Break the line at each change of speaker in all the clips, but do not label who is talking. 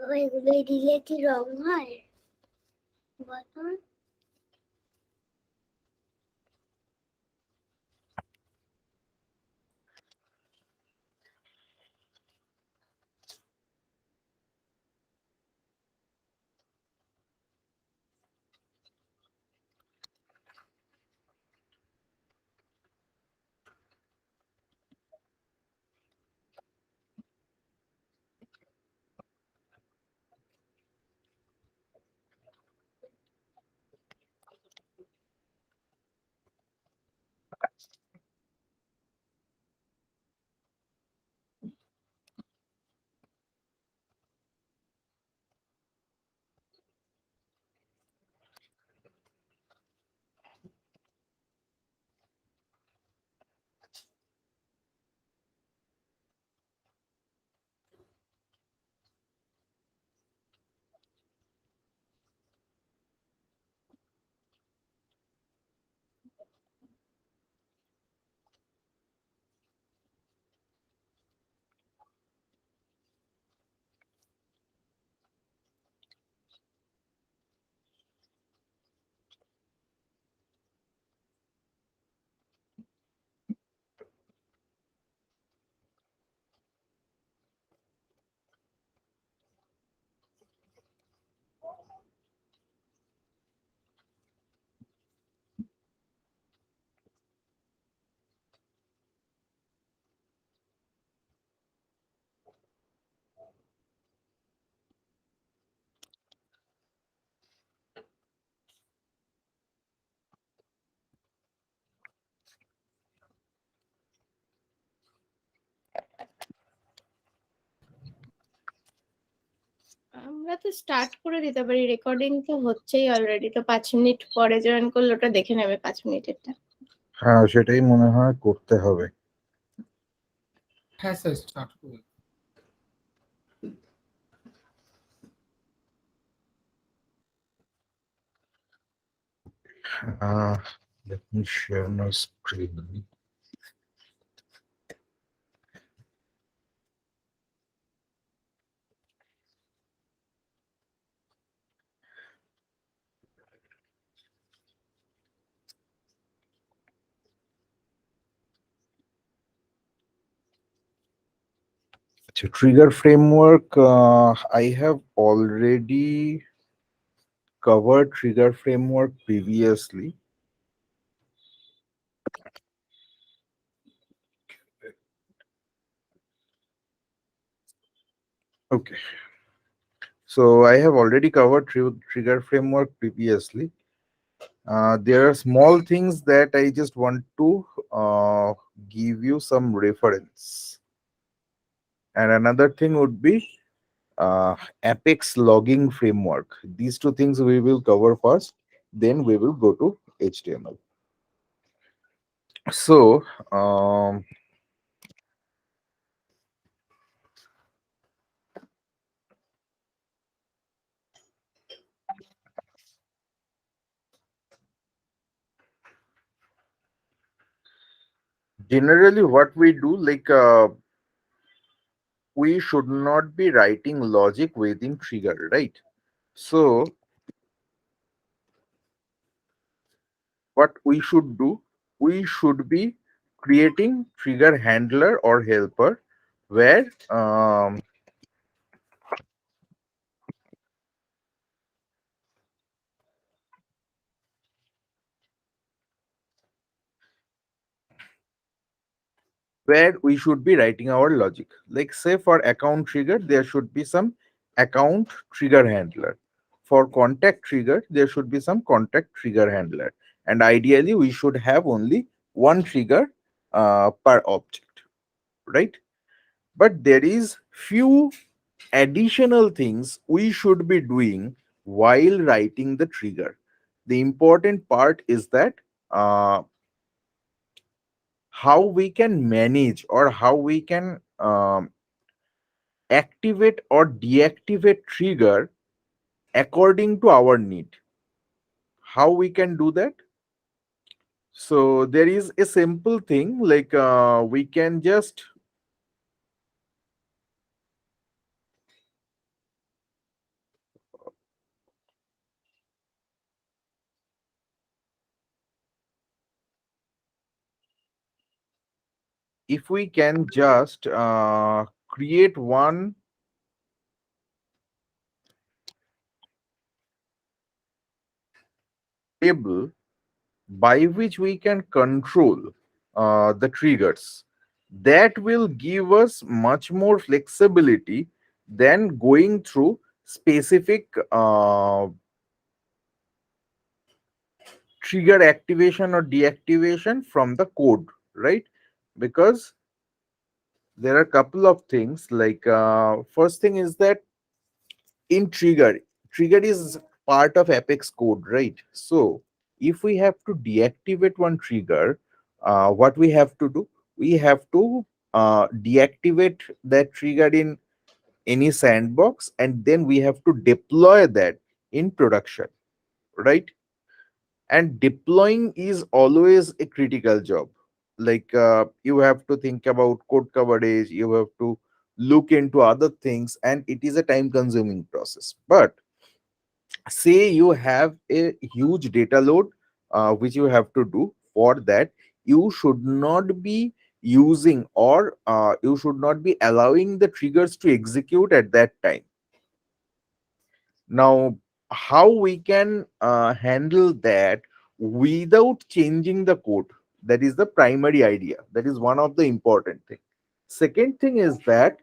এগুলো দিলে কি রং হয় বলো?
আমরা তো স্টার্ট করে দিতে পারি, রেকর্ডিং তো হচ্ছেই অলরেডি, তো 5 মিনিট পরে জয়েন করলে ওটা দেখে নেবে 5 মিনিটেরটা।
হ্যাঁ, সেটাই মনে হয় করতে হবে।
হ্যাঁ স্যার, স্টার্ট করুন।
Let me share my screen. So trigger framework, I have already covered trigger framework previously. Okay. So I have already covered trigger framework previously. There are small things that I just want to give you some reference. And another thing would be Apex logging framework. These two things we will cover first, then we will go to HTML. So, generally what we do, like we should not be writing logic within trigger, right? So what we should do, we should be creating trigger handler or helper where we should be writing our logic. Like say for account trigger, there should be some account trigger handler. For contact trigger, there should be some contact trigger handler. And ideally, we should have only one trigger per object, right? But there is few additional things we should be doing while writing the trigger. The important part is that how we can manage or how we can activate or deactivate trigger according to our need. How we can do that? So there is a simple thing like we can just if we can just create one variable by which we can control the triggers, that will give us much more flexibility than going through specific trigger activation or deactivation from the code, right? Because there are a couple of things, like first thing is that in trigger is part of apex code, right? So if we have to deactivate one trigger, what we have to do, we have to deactivate that trigger in any sandbox, and then we have to deploy that in production, right? And deploying is always a critical job. Like you have to think about code coverage, you have to look into other things, and it is a time consuming process. But say you have a huge data load which you have to do, for that you should not be using, or you should not be allowing the triggers to execute at that time. Now, how we can handle that without changing the code? That is the primary idea. That is one of the important thing. Second thing is that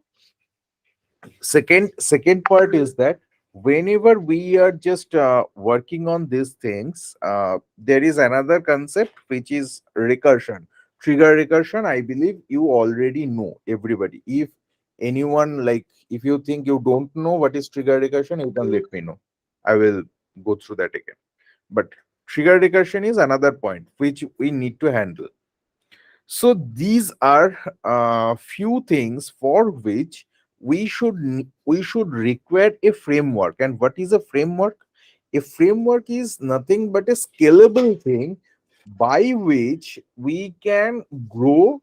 second part is that whenever we are just working on these things, there is another concept which is recursion. Trigger recursion, I believe you already know, everybody. If anyone, like, if you think you don't know what is trigger recursion, you can let me know. I will go through that again. But trigger recursion is another point which we need to handle. So these are few things for which we should require a framework. And what is a framework? A framework is nothing but a scalable thing by which we can grow.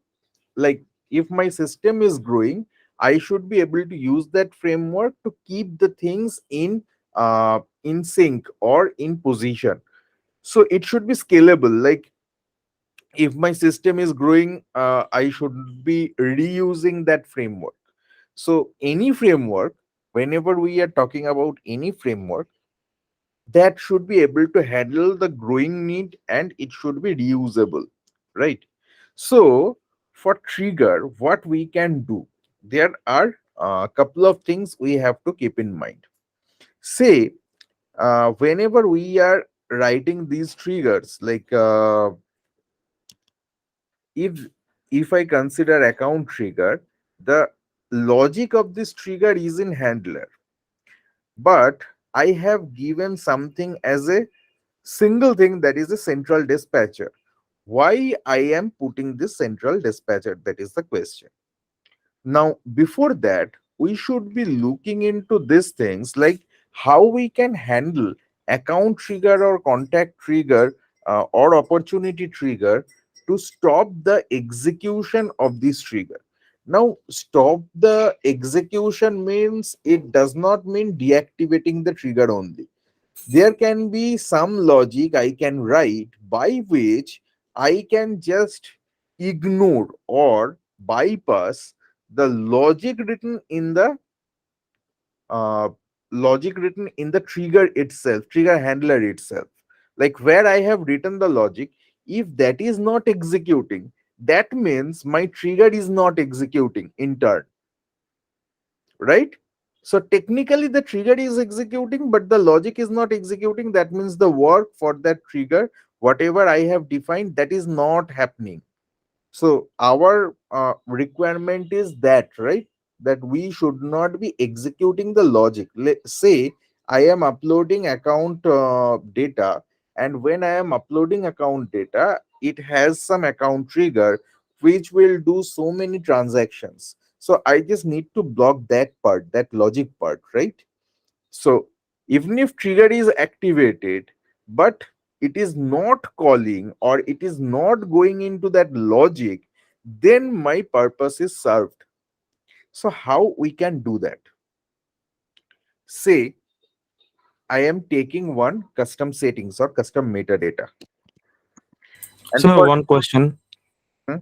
Like, if my system is growing, I should be able to use that framework to keep the things in sync or in position. So it should be scalable. Like, if my system is growing, I should be reusing that framework. So any framework, whenever we are talking about any framework, that should be able to handle the growing need, and it should be reusable, right? So for trigger, what we can do, there are a couple of things we have to keep in mind. Say whenever we are writing these triggers, like if I consider account trigger, the logic of this trigger is in handler, but I have given something as a single thing, that is a central dispatcher. Why I am putting this central dispatcher, that is the question. Now, before that, we should be looking into these things, like how we can handle account trigger or contact trigger or opportunity trigger to stop the execution of this trigger. Now, stop the execution means, it does not mean deactivating the trigger only. There can be some logic I can write by which I can just ignore or bypass the uh, logic written in the trigger itself, trigger handler itself. Like, where I have written the logic, if that is not executing, that means my trigger is not executing in turn, right? So technically the trigger is executing, but the logic is not executing. That means the work for that trigger, whatever I have defined, that is not happening. So our requirement is that, right? That we should not be executing the logic. Let's say I am uploading account data, and when I am uploading account data, it has some account trigger which will do so many transactions. So I just need to block that part, that logic part, right? So even if trigger is activated, but it is not calling or it is not going into that logic, then my purpose is served. So how we can do that? Say I am taking one custom settings or custom metadata. And
So
for
one question.
hmm,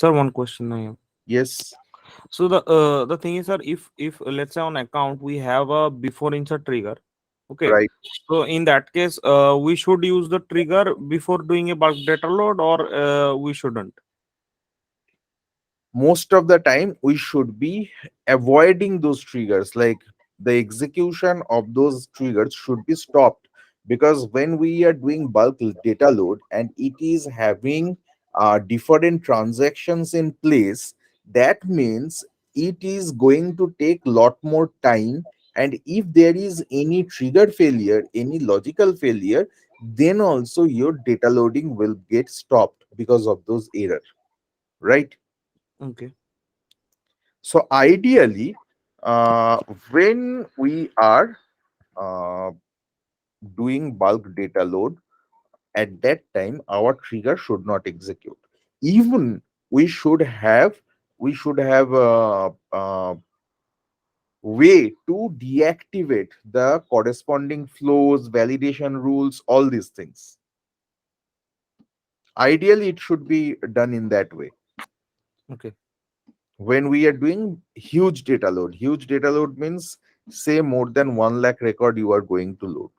Sir, one question I have.
Yes,
So the thing is, sir, if let's say on account we have a before insert trigger, okay.
right.
So in that case, we should use the trigger before doing a bulk data load, or we shouldn't.
Most of the time we should be avoiding those triggers, like the execution of those triggers should be stopped, because when we are doing bulk data load and it is having different transactions in place, that means it is going to take lot more time, and if there is any trigger failure, any logical failure, then also your data loading will get stopped because of those errors, right?
Okay.
So ideally, uh, when we are uh, doing bulk data load, at that time our trigger should not execute. Even we should have a way to deactivate the corresponding flows, validation rules, all these things. Ideally, it should be done in that way.
Okay.
When we are doing huge data load means say more than 1 lakh record you are going to load,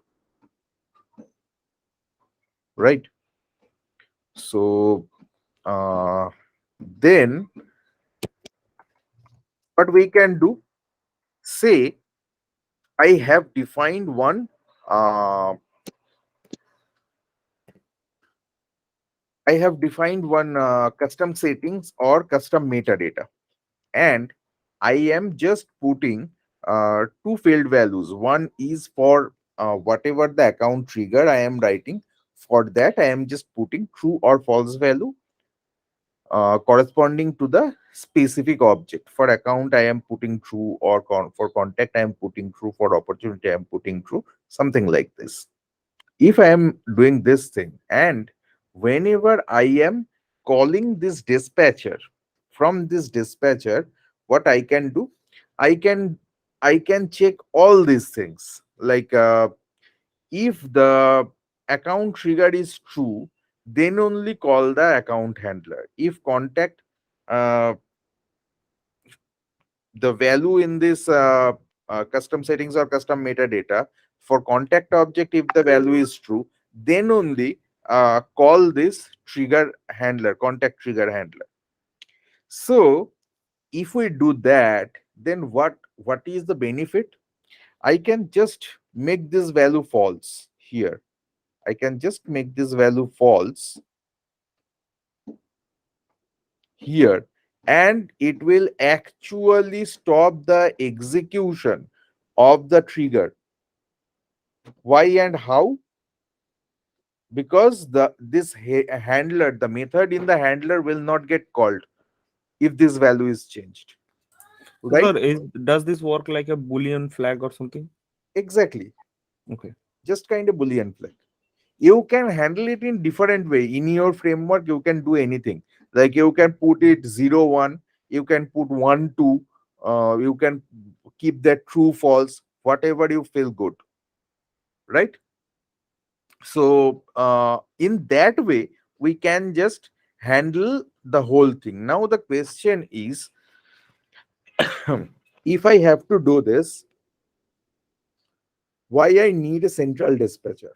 right? So uh, then what we can do, say I have defined one uh, custom settings or custom metadata, and I am just putting two field values. One is for whatever the account trigger I am writing. For that, I am just putting true or false value corresponding to the specific object. For account, I am putting true, or for contact, I am putting true. For opportunity, I am putting true. Something like this. If I am doing this thing, and whenever I am calling this dispatcher, from this dispatcher, what I can do, I can I can check all these things, like if the account trigger is true, then only call the account handler. If contact, uh, the value in this custom settings or custom metadata, for contact object, if the value is true, then only call this trigger handler, contact trigger handler. So if we do that, then what is the benefit? I can just make this value false here. I can just make this value false here, and it will actually stop the execution of the trigger. Why and how? Because handler, the method in the handler will not get called if this value is changed,
So,
right?
sir, does this work like a boolean flag or something?
Exactly,
Okay.
just kind of boolean flag. You can handle it in different way. In your framework, you can do anything, like you can put it 0 1, you can put 1 2, you can keep that true false, whatever you feel good, right? So in that way we can just handle the whole thing. Now the question is, if I have to do this, why I need a central dispatcher?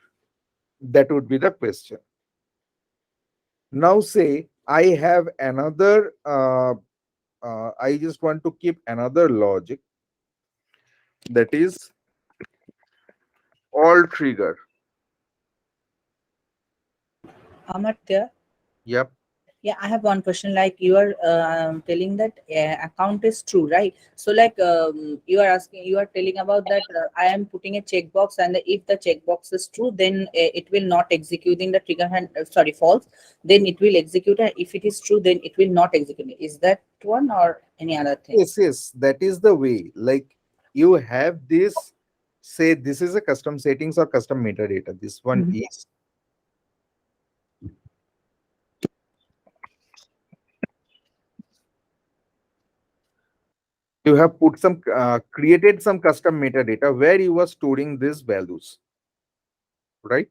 That would be the question. Now say I have another I just want to keep another logic, that is all trigger.
Amartya,
Yep.
yeah, I have one question. Like you are telling that account is true, right? So, like you are asking, you are telling about that I am putting a checkbox, and if the checkbox is true, then it will not executing the trigger hand. Sorry, false. Then it will execute, and if it is true, then it will not execute. Is that one or any other thing?
Yes, yes, that is the way. Like you have this, say this is a custom settings or custom metadata. This one
Mhm.
is, you have put some created some custom metadata where you are storing these values, right?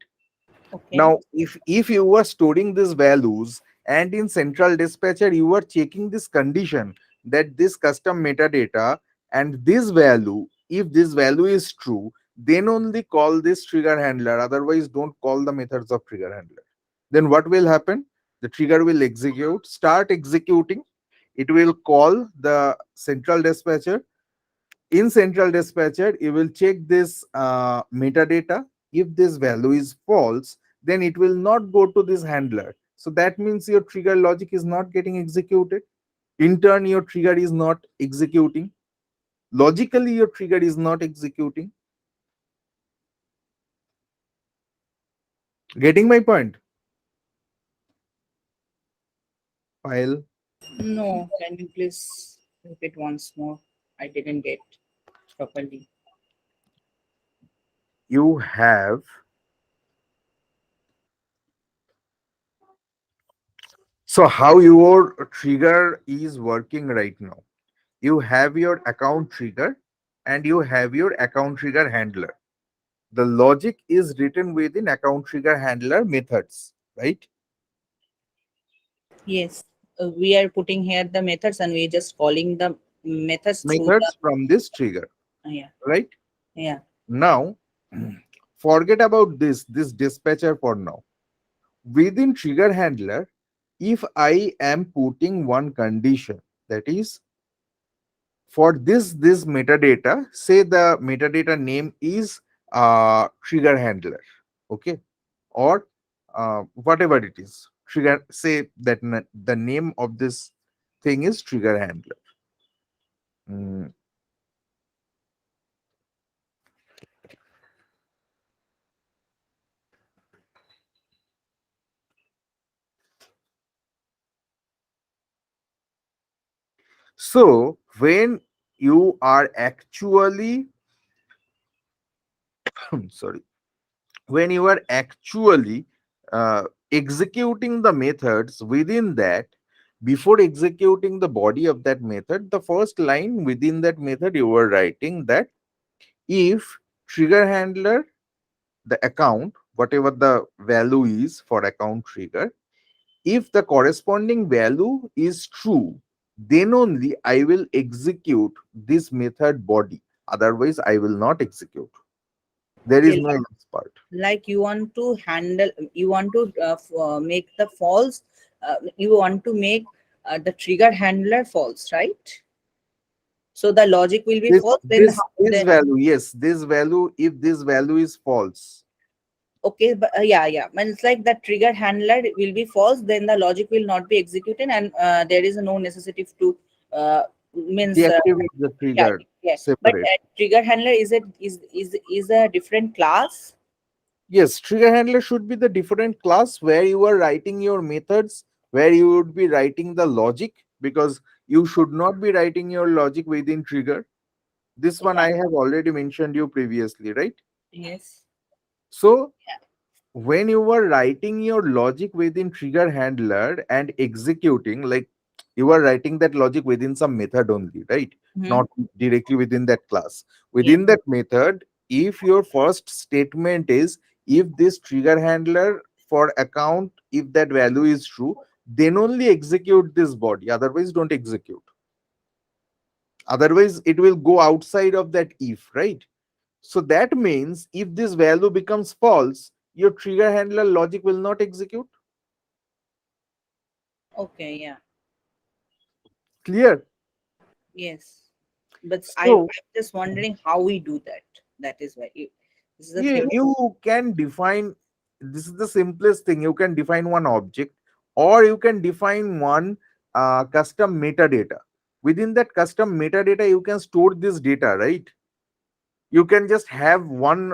Okay.
Now if you are storing these values and in central dispatcher you are checking this condition that this custom metadata and this value, if this value is true, then only call this trigger handler, otherwise don't call the methods of trigger handler. Then what will happen? The trigger will execute, start executing, it will call the central dispatcher. In central dispatcher you will check this metadata. If this value is false, then it will not go to this handler, so that means your trigger logic is not getting executed. In turn your trigger is not executing, logically your trigger is not executing. Getting my point? File.
No, can you please repeat once more? I didn't get properly.
You have, so how your trigger is working right now, you have your account trigger and you have your account trigger handler. The logic is written within account trigger handler methods, right?
Yes, we are putting here the methods and we're just calling the methods through the.
Methods from this trigger,
Yeah,
right?
yeah.
Now, forget about this dispatcher for now. Within trigger handler, if I am putting one condition, that is for this metadata, say the metadata name is trigger handler, okay, or whatever it is, trigger, say that the name of this thing is trigger handler. Mm, so when you are actually sorry, when you are actually executing the methods within that, before executing the body of that method, the first line within that method you are writing that if trigger handler, the account, whatever the value is for account trigger, if the corresponding value is true, then only I will execute this method body, otherwise I will not execute. There is
Okay,
no else part.
like you want to handle, you want to make the false, you want to make the trigger handler false, right? So the logic will be
this
false, then
this
how,
this
then
value, yes, this value, if this value is false,
okay, but yeah, yeah. When it's like the trigger handler will be false, then the logic will not be executed, and there is no necessity to means
deactivate the
yeah,
trigger
yeah. But
separate.
trigger handler is a different class.
Yes, trigger handler should be the different class where you are writing your methods, where you would be writing the logic, because you should not be writing your logic within trigger. This one
Yeah.
I have already mentioned you previously, right?
Yes.
So
Yeah.
when you were writing your logic within trigger handler and executing, like you are writing that logic within some method only, right?
Hmm.
Not directly within that class.
Yeah.
Within that method, if your first statement is if this trigger handler for account, if that value is true, then only execute this body, otherwise don't execute. Otherwise it will go outside of that if, right? So that means if this value becomes false, your trigger handler logic will not execute.
Okay. Yeah.
Clear?
Yes. But I'm
So
just wondering how we do that. That is why this is the thing.
you can define, this is the simplest thing. You can define one object or you can define one custom metadata. Within that custom metadata, you can store this data, right? You can just have one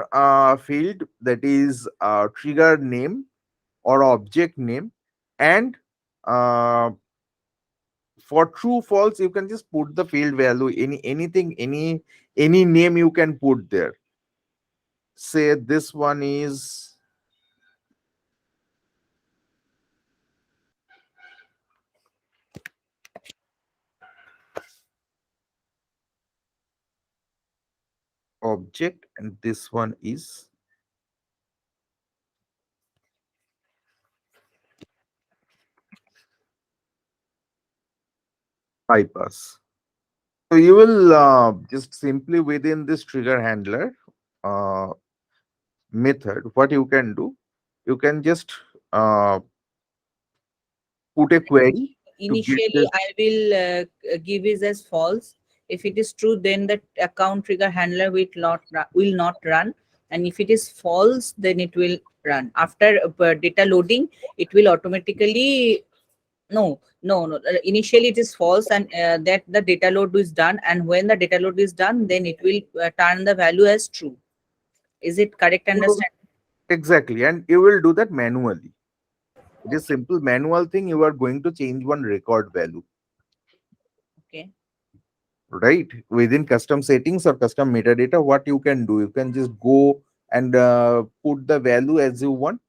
field that is trigger name or object name, and uh, for true false you can just put the field value, anything, any name you can put there. Say this one is object and this one is bypass. So you will just simply within this trigger handler uh, method, what you can do, you can just uh, put a query to get
Initially,
this.
I will give it as false. If it is true, then the account trigger handler will not run, and if it is false, then it will run. After data loading, it will automatically no. Initially, it is false, and that the data load is done, and when the data load is done, then it will turn the value as true. Is it correct
You-
understand?
Exactly, and you will do that manually. It is simple manual thing. You are going to change one record value,
Okay.
right? Within custom settings or custom metadata, what you can do, you can just go and put the value as you want.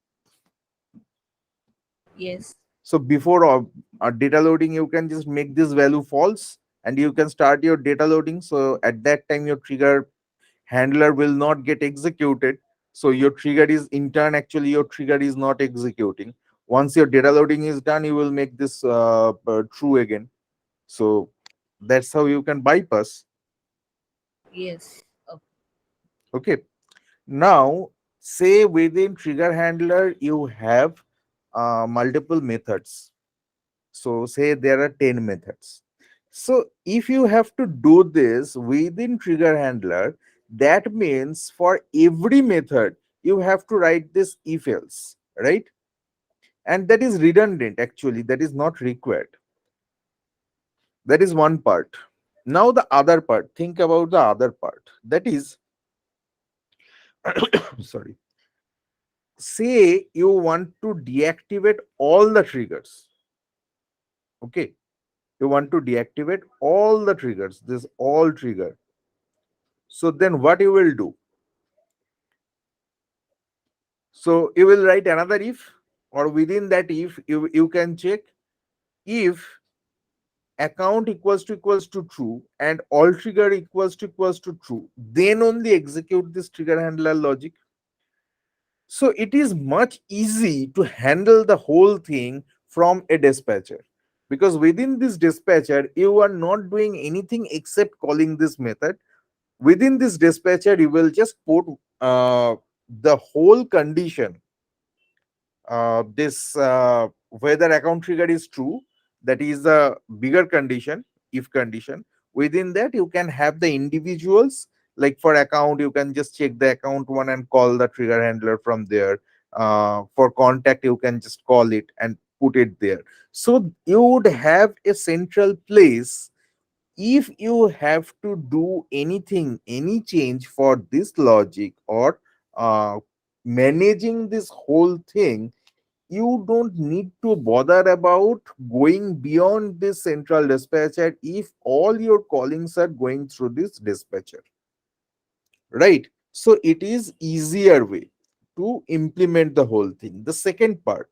Yes.
So before data loading, you can just make this value false, and you can start your data loading. So at that time, your trigger handler will not get executed. So your trigger is in turn, actually your trigger is not executing. Once your data loading is done, you will make this true again. So that's how you can bypass.
Yes. Okay.
Okay. Now, say within trigger handler, you have multiple methods. So say there are 10 methods. So if you have to do this within trigger handler, that means for every method, you have to write this if else, right? And that is redundant actually, that is not required. That is one part. Now the other part, think about the other part. That is, sorry, say you want to deactivate all the triggers. Okay, you want to deactivate all the triggers, this all trigger. So then what you will do? So you will write another if, or within that if you can check if account equals to true and all trigger equals to true, then only execute this trigger handler logic. So it is much easy to handle the whole thing from a dispatcher, because within this dispatcher you are not doing anything except calling this method. Within this dispatcher you will just put the whole condition, this whether account trigger is true, that is the bigger condition, if condition. Within that you can have the individuals, like for account you can just check the account one and call the trigger handler from there. For contact you can just call it and put it there. So you would have a central place. If you have to do anything, any change for this logic, or uh, managing this whole thing, you don't need to bother about going beyond this central dispatcher if all your callings are going through this dispatcher, right? So it is easier way to implement the whole thing. The second part,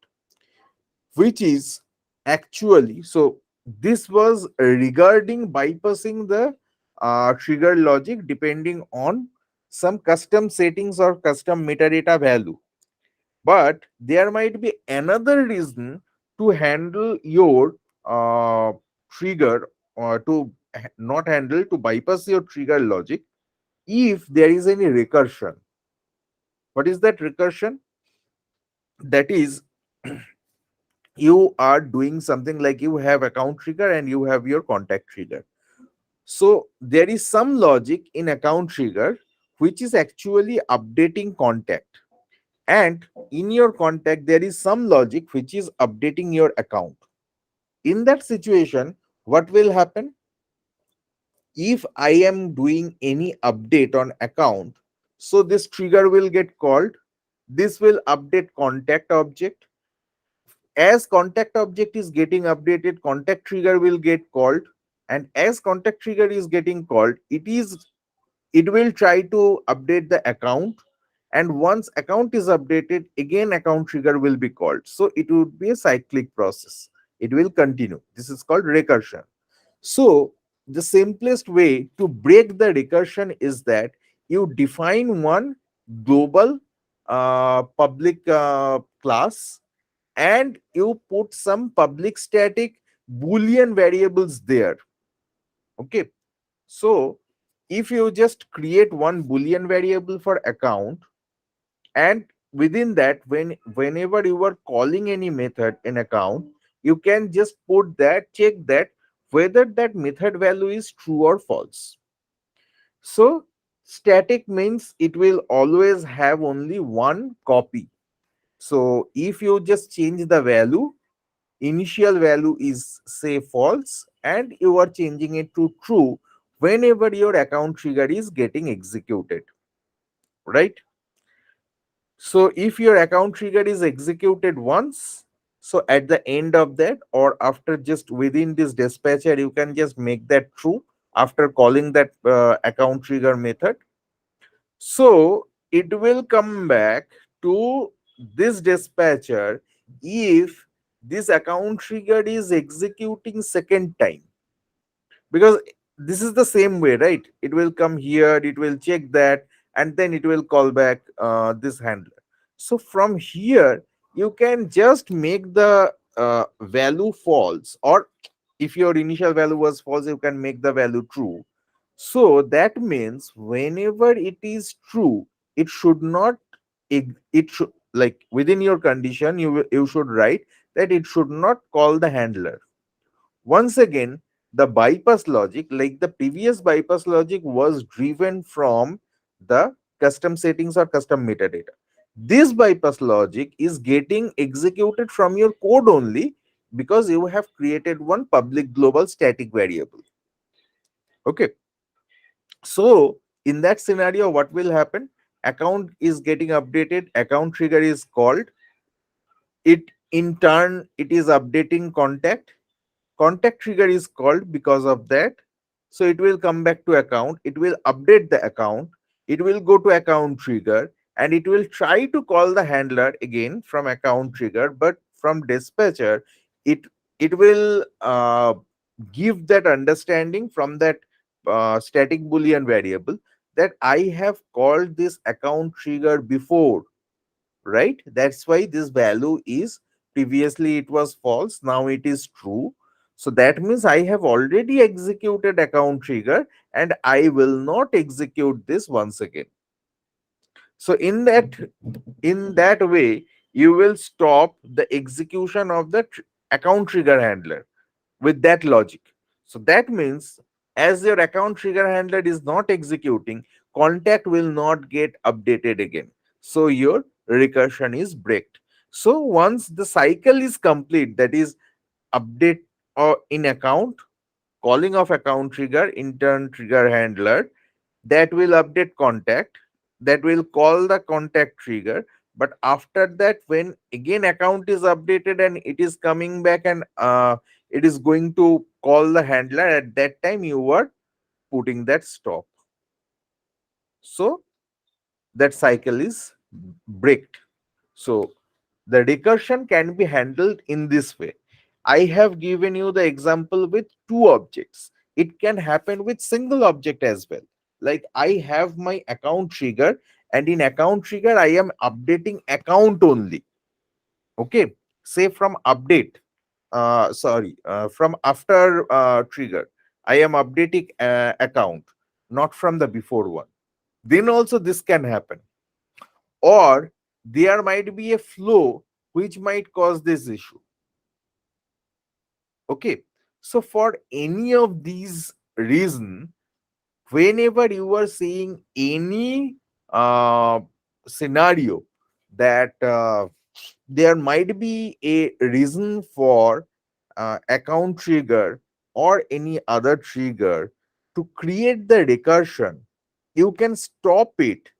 which is actually, so this was regarding bypassing the trigger logic depending on some custom settings or custom metadata value. But there might be another reason to handle your trigger, or to not handle, to bypass your trigger logic if there is any recursion. What is that recursion? That is, you are doing something like you have account trigger and you have your contact trigger. So there is some logic in account trigger which is actually updating contact, and in your contact there is some logic which is updating your account. In that situation, what will happen? If I am doing any update on account, so this trigger will get called. This will update contact object. As contact object is getting updated, contact trigger will get called, and as contact trigger is getting called, it will try to update the account, and once account is updated, again account trigger will be called. So it would be a cyclic process. It will continue. This is called recursion. So the simplest way to break the recursion is that you define one global public class, and you put some public static boolean variables there. Okay, so if you just create one boolean variable for account, and within that, whenever you are calling any method in account, you can just put that, check that whether that method value is true or false. So static means it will always have only one copy. So if you just change the value, initial value is say false, and you are changing it to true whenever your account trigger is getting executed, right? So if your account trigger is executed once, so at the end of that, or after just within this dispatcher, you can just make that true after calling that account trigger method. So it will come back to this dispatcher if this account trigger is executing second time, because this is the same way, right? It will come here, it will check that, and then it will call back this handler. So from here you can just make the value false, or if your initial value was false, you can make the value true. So that means whenever it is true, it should not, it should, like within your condition, you should write that it should not call the handler. Once again, the bypass logic, like the previous bypass logic, was driven from the custom settings or custom metadata. This bypass logic is getting executed from your code only because you have created one public global static variable. Okay. So in that scenario, what will happen? Account is getting updated, account trigger is called. It in turn, it is updating contact. Contact trigger is called because of that. So it will come back to account, it will update the account, it will go to account trigger, and it will try to call the handler again from account trigger, but from dispatcher, it it will give that understanding from that static boolean variable that I have called this account trigger before, right? That's why this value is, previously it was false, now it is true. So that means I have already executed account trigger, and I will not execute this once again. So in that way, you will stop the execution of the account trigger handler with that logic. So that means as your account trigger handler is not executing, contact will not get updated again. So your recursion is breaked. So once the cycle is complete, that is update or in account, calling of account trigger, in turn trigger handler, that will update contact, that will call the contact trigger. But after that, when again account is updated and it is coming back, and it is going to call the handler, at that time you are putting that stop. So that cycle is breaked. So the recursion can be handled in this way. I have given you the example with two objects. It can happen with single object as well. Like I have my account trigger, and in account trigger, I am updating account only. Okay. Say from update, from after trigger, I am updating account, not from the before one. Then also this can happen. Or there might be a flow which might cause this issue. Okay, so for any of these reason, whenever you are seeing any uh, scenario that there might be a reason for account trigger or any other trigger to create the recursion, you can stop it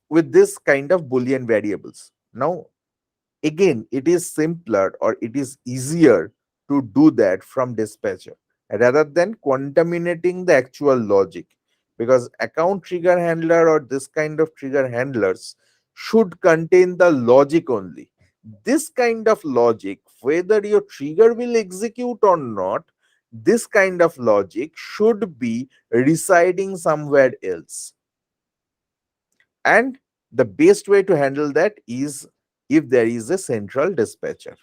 with this kind of boolean variables. Now again, it is simpler or it is easier to do that from dispatcher rather than contaminating the actual logic, because account trigger handler or this kind of trigger handlers should contain the logic only. This kind of logic, whether your trigger will execute or not, this kind of logic should be residing somewhere else. And the best way to handle that is if there is a central dispatcher.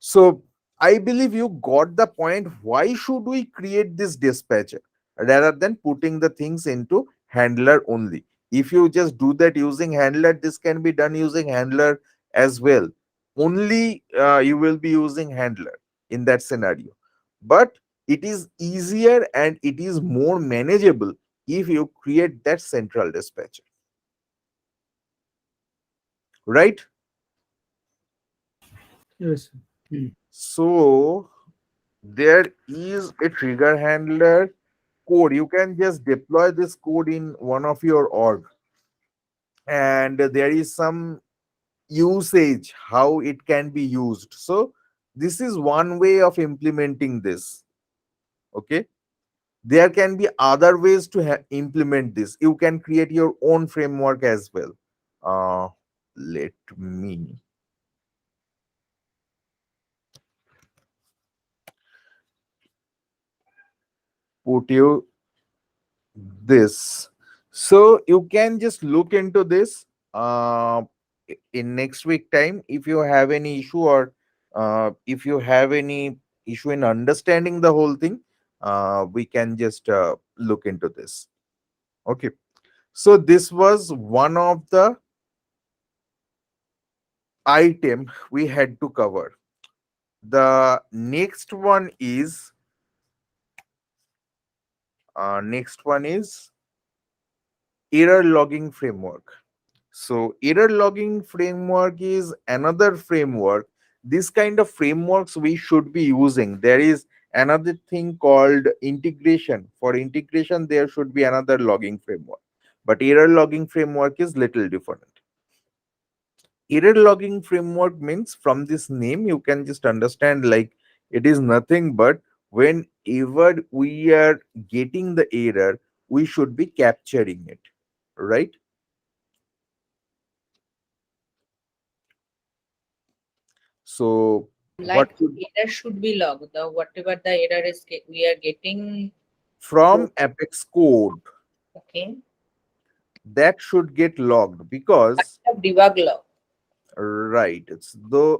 So I believe you got the point. Why should we create this dispatcher rather than putting the things into handler only? If you just do that using handler, this can be done using handler as well. Only you will be using handler in that scenario. But it is easier and it is more manageable if you create that central dispatcher, right?
Yes. Hmm.
So there is a trigger handler code. You can just deploy this code in one of your org, and there is some usage how it can be used. So this is one way of implementing this. Okay, there can be other ways to implement this. You can create your own framework as well. Let me put you this. So you can just look into this in next week time. If you have any issue, or if you have any issue in understanding the whole thing, we can just look into this. Okay, so this was one of the item we had to cover. The next one is error logging framework. So error logging framework is another framework. This kind of frameworks we should be using. There is another thing called integration. For integration, there should be another logging framework. But error logging framework is little different. Error logging framework means, from this name, you can just understand like it is nothing but whenever we are getting the error, we should be capturing it, right? So what
Like
should
error should be logged. The whatever the error is we are getting. So
from Apex code,
okay,
that should get logged, because
debug log.
right, it's the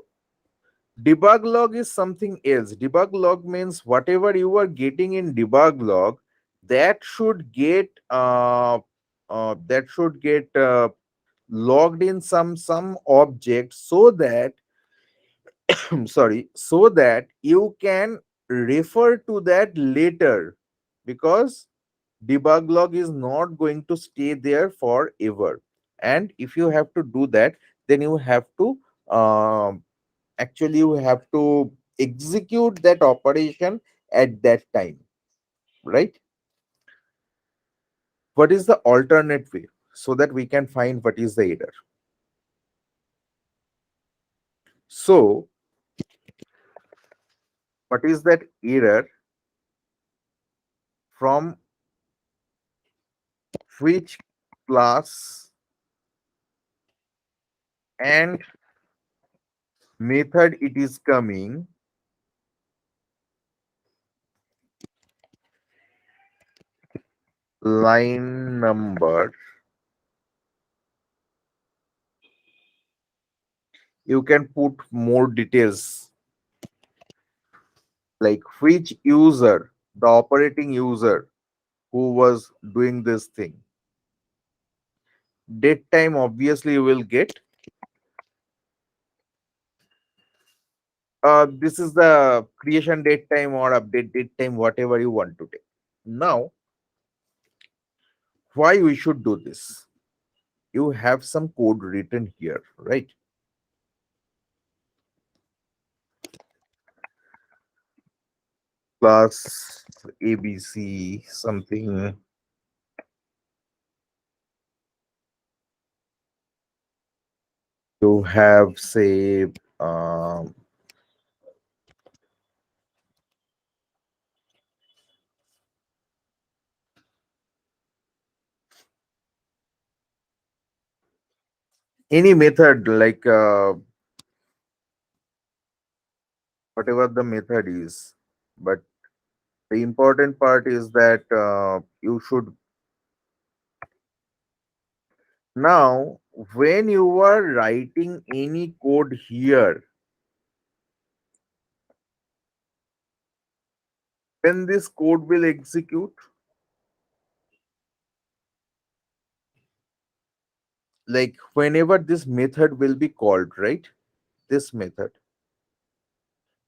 debug log is something else. Debug log means whatever you are getting in debug log, that should get logged in some object, so that sorry, so that you can refer to that later, because debug log is not going to stay there forever. And if you have to do that, then you have to actually you have to execute that operation at that time, right? What is the alternate way, so that we can find what is the error? So what is that error, from which class and method it is coming, line number. You can put more details, like which user, the operating user who was doing this thing. Date time, obviously you will get. This is the creation date time or update date time, whatever you want to take. Now, why we should do this? You have some code written here, right? Class ABC something. You have, say, um, any method, like whatever the method is. But the important part is that you should, now when you are writing any code here, when this code will execute, like whenever this method will be called, right? This method.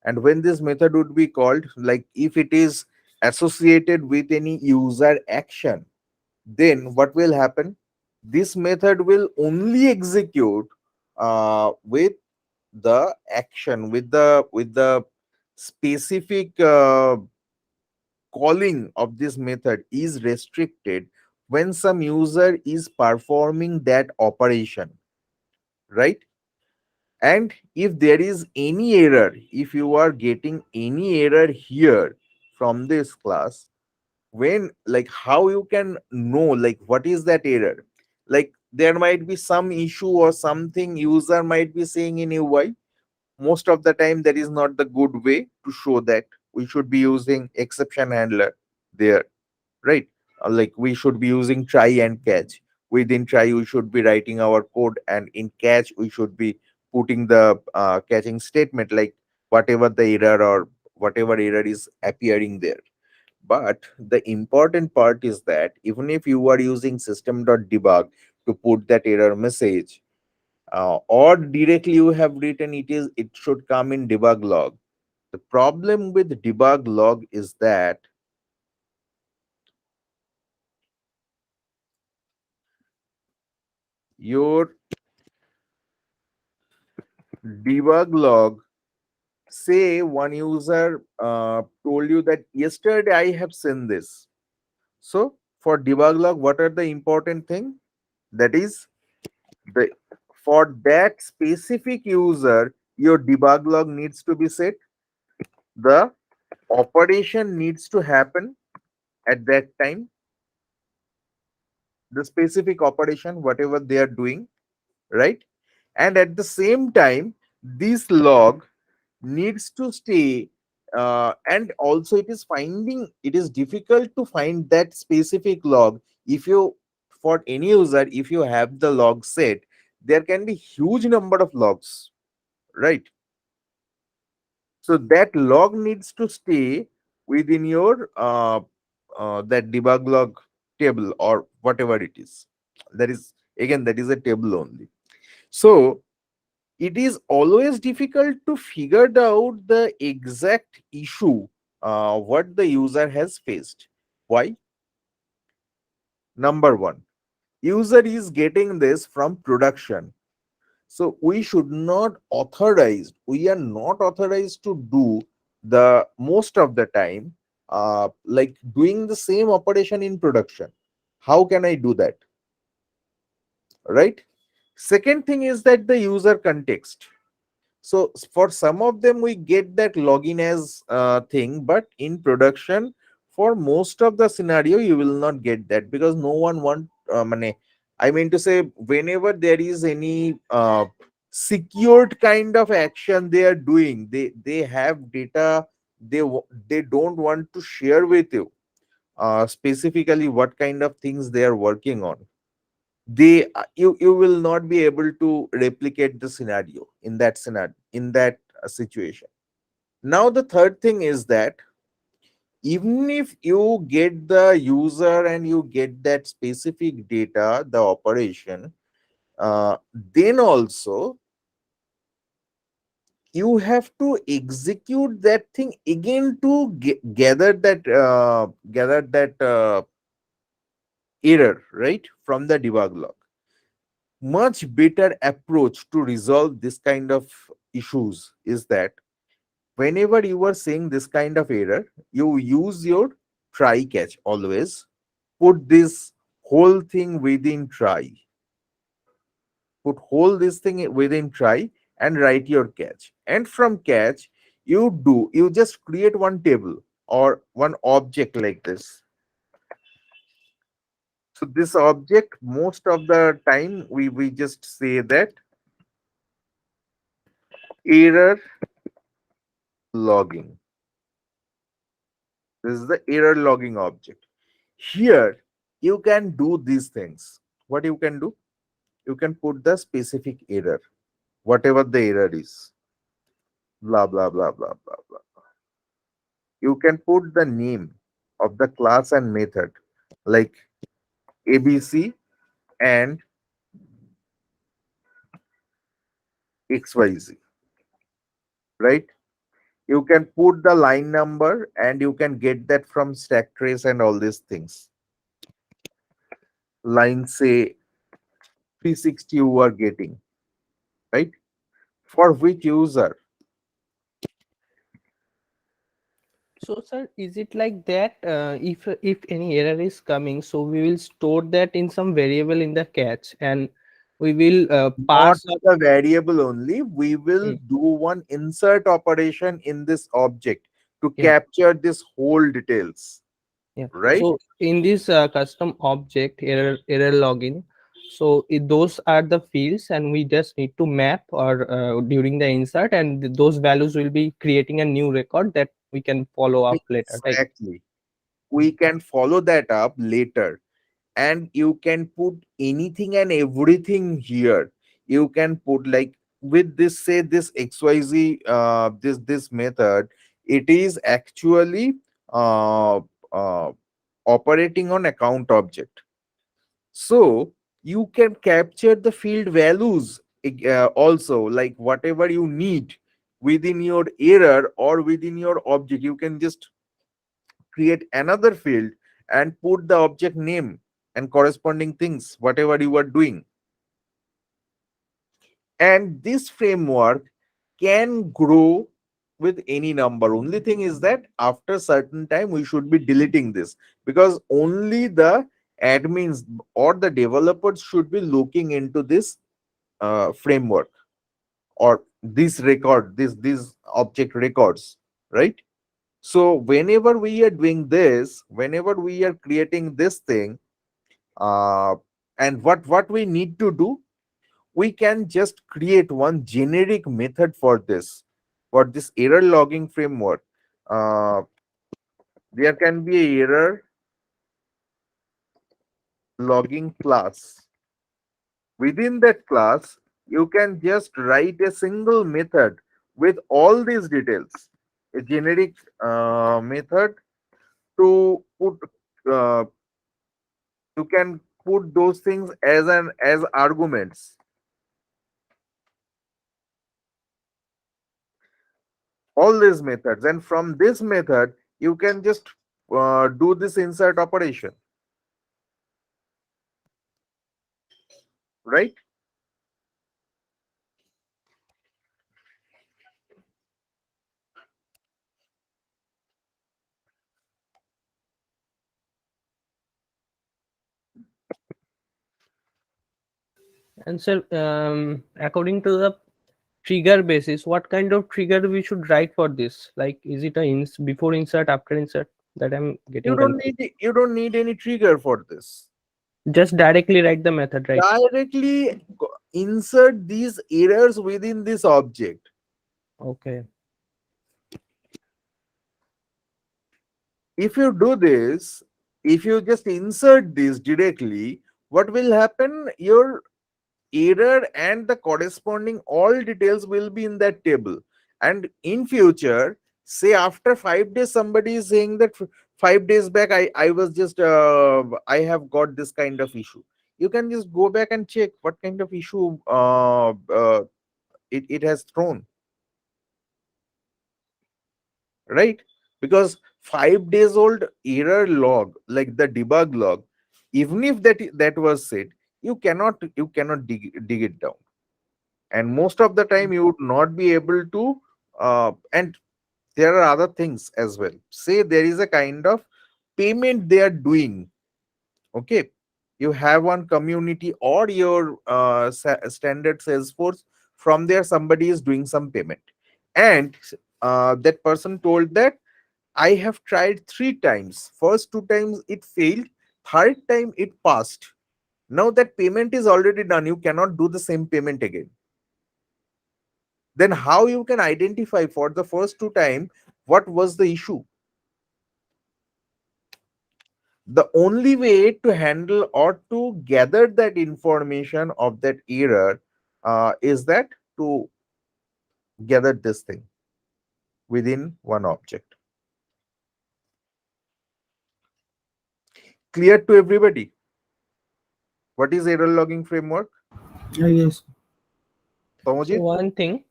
And when this method would be called, like if it is associated with any user action, then what will happen? This method will only execute with the action, with the specific calling of this method is restricted when some user is performing that operation, right? And if there is any error, if you are getting any error here from this class, when, like, how you can know like what is that error? Like there might be some issue or something user might be saying in UI. Most of the time that is not the good way to show that. We should be using exception handler there, right? Like we should be using try and catch. Within try we should be writing our code, and in catch we should be putting the catching statement, like whatever the error or whatever error is appearing there. But the important part is that even if you are using system.debug to put that error message, or directly you have written it should come in debug log. The problem with debug log is that your debug log, say one user told you that yesterday I have seen this. So for debug log, what are the important thing? That is the, for that specific user, your debug log needs to be set. The operation needs to happen at that time. The specific operation, whatever they are doing, right? And at the same time, this log needs to stay, and also it is difficult to find that specific log. If you, for any user, if you have the log set, there can be huge number of logs, right? So that log needs to stay within your that debug log table or whatever it is. That is, again, that is a table only. So it is always difficult to figure out the exact issue what the user has faced. Why? Number one, user is getting this from production. So we are not authorized to do the most of the time, like doing the same operation in production. How can I do that? Right? Second thing is that the user context. So for some of them, we get that login as thing, but in production, for most of the scenario, you will not get that because no one want. I mean to say, whenever there is any secured kind of action they are doing, they have data they don't want to share with you. Specifically, what kind of things they are working on, you will not be able to replicate the scenario in that situation. Now the third thing is that even if you get the user and you get that specific data, the operation, then also you have to execute that thing again to gather that error, right, from the debug log. Much better approach to resolve this kind of issues is that whenever you are seeing this kind of error, you use your try catch always. Put this whole thing within try. Put whole this thing within try and write your catch. And from catch, you just create one table or one object like this. So this object, most of the time, we just say that error logging. This is the error logging object. Here, you can do these things. What you can do? You can put the specific error, whatever the error is. Blah, blah, blah, blah, blah, blah. You can put the name of the class and method like ABC and XYZ, right? You can put the line number and you can get that from stack trace and all these things. Line say 360 you are getting, right? For which user?
So, sir, is it like that? If any error is coming, so we will store that in some variable in the catch, and we will
Not
pass.
the variable only. We will
Mm,
do one insert operation in this object to
yeah,
capture this whole details,
yeah.
right?
So in this custom object error login, so those are the fields, and we just need to map or during the insert, and those values will be creating a new record that we can follow up later, right?
Exactly. We can follow that up later, and you can put anything and everything here. You can put like with this, say this XYZ, this method, it is actually uh, uh, operating on account object. So you can capture the field values also, like whatever you need within your error or within your object. You can just create another field and put the object name and corresponding things, whatever you are doing. And this framework can grow with any number. Only thing is that after certain time we should be deleting this, because only the admins or the developers should be looking into this framework or this record, this object records, right? So whenever we are doing this, whenever we are creating this thing, uh, and what we need to do, we can just create one generic method for this error logging framework. uh, there can be a error logging class. Within that class you can just write a single method with all these details, a generic method to put, uh, you can put those things as arguments, all these methods, and from this method you can just do this insert operation, right?
And sir, according to the trigger basis, what kind of trigger we should write for this? Like, is it a before insert, after insert? That I'm
you
getting
don't
confused.
need you don't need any trigger for this.
Just directly write the method, right?
Directly insert these errors within this object.
Okay.
If you do this, if you just insert this directly, what will happen? Your error and the corresponding all details will be in that table. And in future, say after 5 days, somebody is saying that 5 days back I was just I have got this kind of issue. You can just go back and check what kind of issue it has thrown, right? Because 5 days old error log, like the debug log, even if that was set, you cannot dig it down, and most of the time you would not be able to. And there are other things as well. Say there is a kind of payment they are doing, okay? You have one community or your standard Salesforce. From there somebody is doing some payment, and that person told that I have tried 3 times. First 2 times it failed, third time it passed. Now that payment is already done, you cannot do the same payment again. Then how you can identify for the first 2 times what was the issue? The only way to handle or to gather that information of that error is that to gather this thing within one object. Clear to everybody? What is error logging framework?
Yes.
So
Tamojit?
one thing,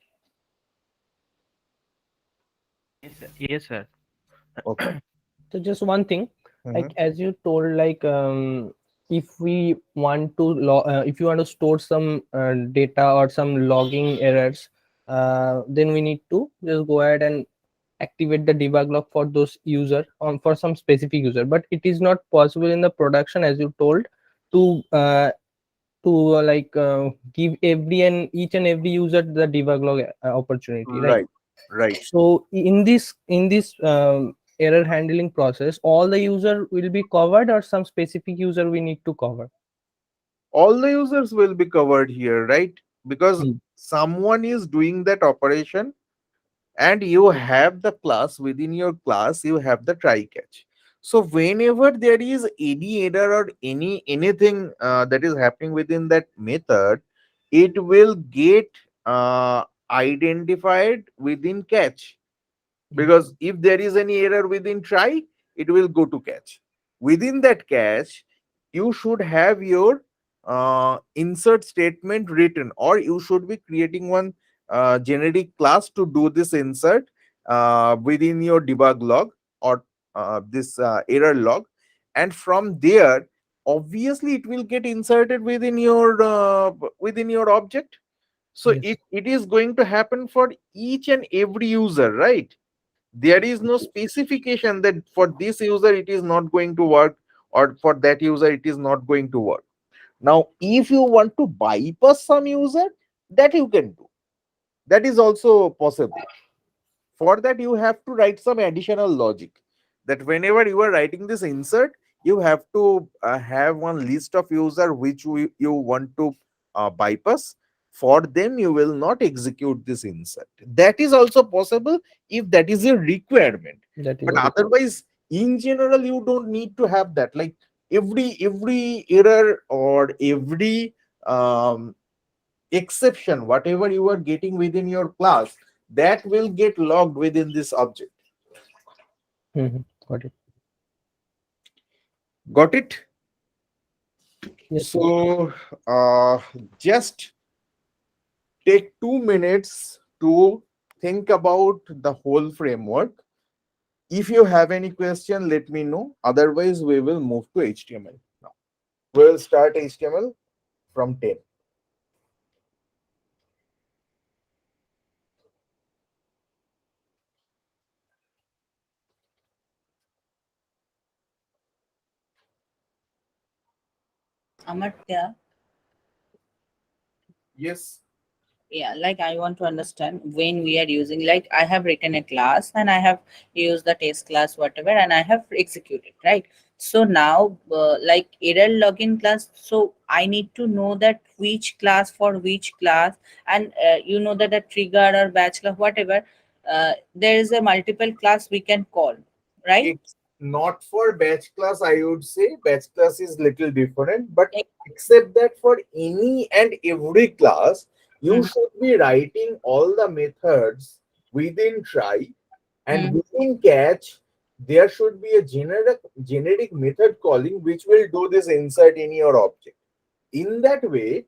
Yes, sir.
Okay.
so just one thing, like
Mhm.
as you told, like if we want to if you want to store some data or some logging errors, then we need to just go ahead and activate the debug log for those user on for some specific user, but it is not possible in the production, as you told, to give every and each and every user the debug log opportunity, right?
Right. Right.
So in this error handling process, all the user will be covered or some specific user we need to cover?
All the users will be covered here, right? Because
Mm.
someone is doing that operation, and you have the class. Within your class you have the try catch. So whenever there is any error or anything that is happening within that method, it will get identified within catch. Because if there is any error within try, it will go to catch. Within that catch, you should have your insert statement written, or you should be creating one generic class to do this insert within your debug log, or this error log. And from there, obviously it will get inserted within your object. So
Yes.
it is going to happen for each and every user, right? There is no specification that for this user it is not going to work, or for that user it is not going to work. Now if you want to bypass some user, that you can do. That is also possible. For that you have to write some additional logic, that whenever you are writing this insert, you have to have one list of user which you want to bypass. For them you will not execute this insert. That is also possible if that is a requirement.
That is
But
a
otherwise, in general, you don't need to have that. Like every error or every um, exception, whatever you are getting within your class, that will get logged within this object.
got it.
Got it?
Yes, sir.
So just take 2 minutes to think about the whole framework. If you have any question, let me know. Otherwise, we will move to HTML now. We'll start HTML from 10.
Amartya,
Yes.
yeah, like I want to understand when we are using, like I have written a class and I have used the test class, whatever, and I have executed, right? So now, like error login class, so I need to know that which class for which class, and you know that a trigger or batch class, whatever, there is a multiple class we can call, right?
It's not for batch class, I would say. Batch class is little different, but
Ex-
except that for any and every class, you
Mm,
should be writing all the methods within try, and
mm,
within catch. There should be a generic method calling which will do this insert in your object. In that way,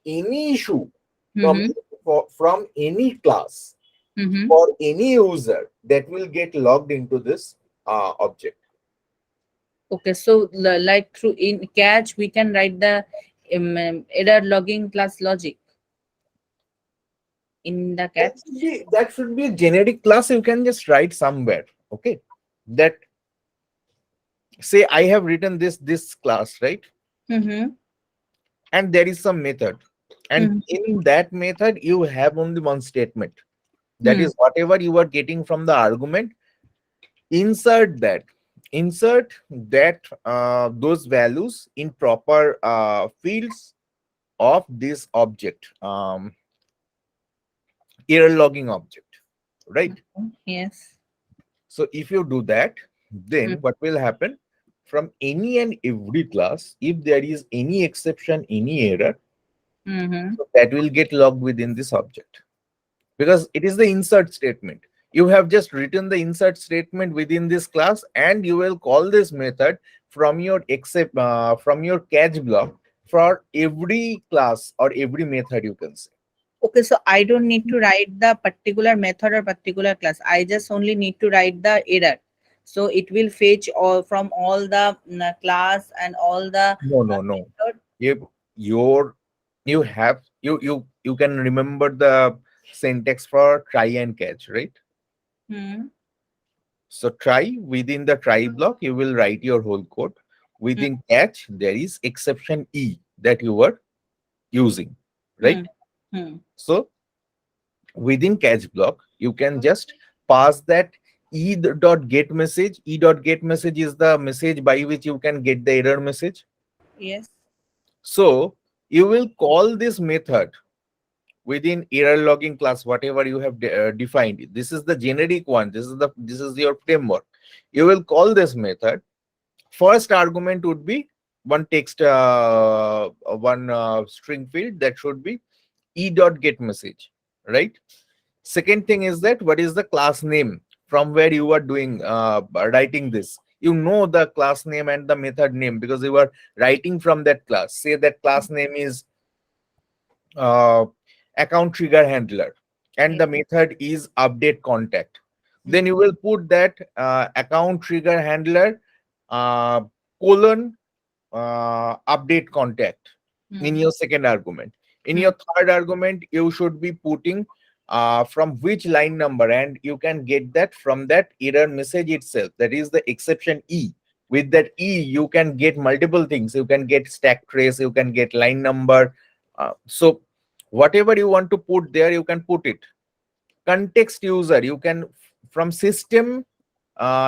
any issue from
mm-hmm,
from any class
mm-hmm.
for any user, that will get logged into this object.
Okay, so like through in catch we can write the error logging class logic in the catch.
That should be a generic class you can just write somewhere. Okay. That, say I have written this class, right?
Mm-hmm.
And there is some method. And
Mm-hmm.
in that method, you have only one statement. That
Mm-hmm.
is whatever you are getting from the argument, insert that. Insert that those values in proper fields of this object, error logging object, right?
Yes.
So if you do that, then what will happen? From any and every class, if there is any exception, any error,
Mm-hmm.
so that will get logged within this object, because it is the insert statement. You have just written the insert statement within this class, and you will call this method from your from your catch block for every class or every method, you can say.
Okay, so I don't need to write the particular method or particular class. I just only need to write the error. So it will fetch all from all the class and all the
No, no, no.
method.
You your you have you can remember the syntax for try and catch, right?
Hmm.
So try, within the try block, you will write your whole code.
Hmm.
Within catch, there is exception E that you were using,
Hmm.
right?
Hmm.
So within catch block, you can just pass that dot get message. Dot get message is the message by which you can get the error message.
Yes.
So you will call this method within error logging class, whatever you have defined. This is the generic one. This is your framework. You will call this method. First argument would be one text, one string field that should be dot get message, right? Second thing is that what is the class name from where you are doing writing this. You know the class name and the method name because you are writing from that class. Say that class name is uh, account trigger handler and
Yes.
the method is update contact.
Hmm.
Then you will put that account trigger handler uh, colon update contact in
Hmm.
your second argument. In
Hmm.
your third argument, you should be putting from which line number, and you can get that from that error message itself. That is the exception E. With that E, you can get multiple things. You can get stack trace, you can get line number. So whatever you want to put there, you can put it. Context user, you can from system,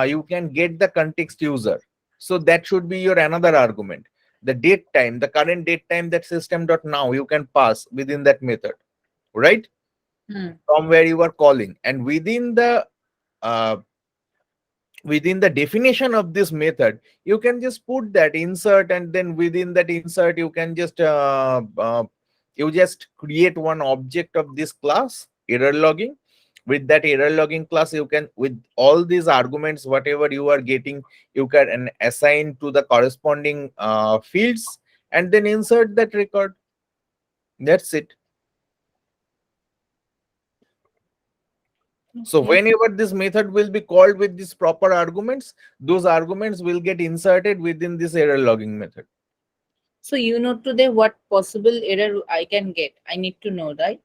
you can get the context user. So that should be your another argument. The date time, the current date time, that system dot now you can pass within that method, right?
Hmm.
From where you are calling, and uh, within the definition of this method, you can just put that insert, and then within that insert you can just you just create one object of this class error logging. With that error logging class, you can, with all these arguments whatever you are getting, you can assign to the corresponding fields, and then insert that record. That's it. So
Okay.
whenever this method will be called with these proper arguments, those arguments will get inserted within this error logging method.
So you know today what possible error I can get. I need to know, right?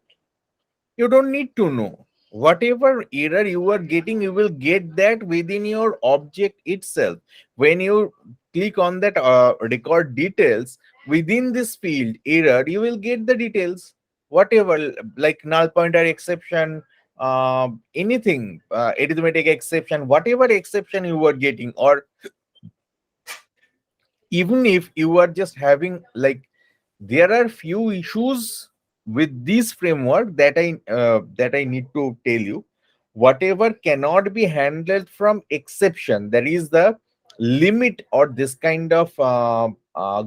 You don't need to know. Whatever error you are getting, you will get that within your object itself. When you click on that record details, within this field error, you will get the details. Whatever, like null pointer exception, anything, arithmetic exception, whatever exception you are getting, or even if you are just having, like, there are few issues with this framework that I need to tell you. Whatever cannot be handled from exception, that is the limit or this kind of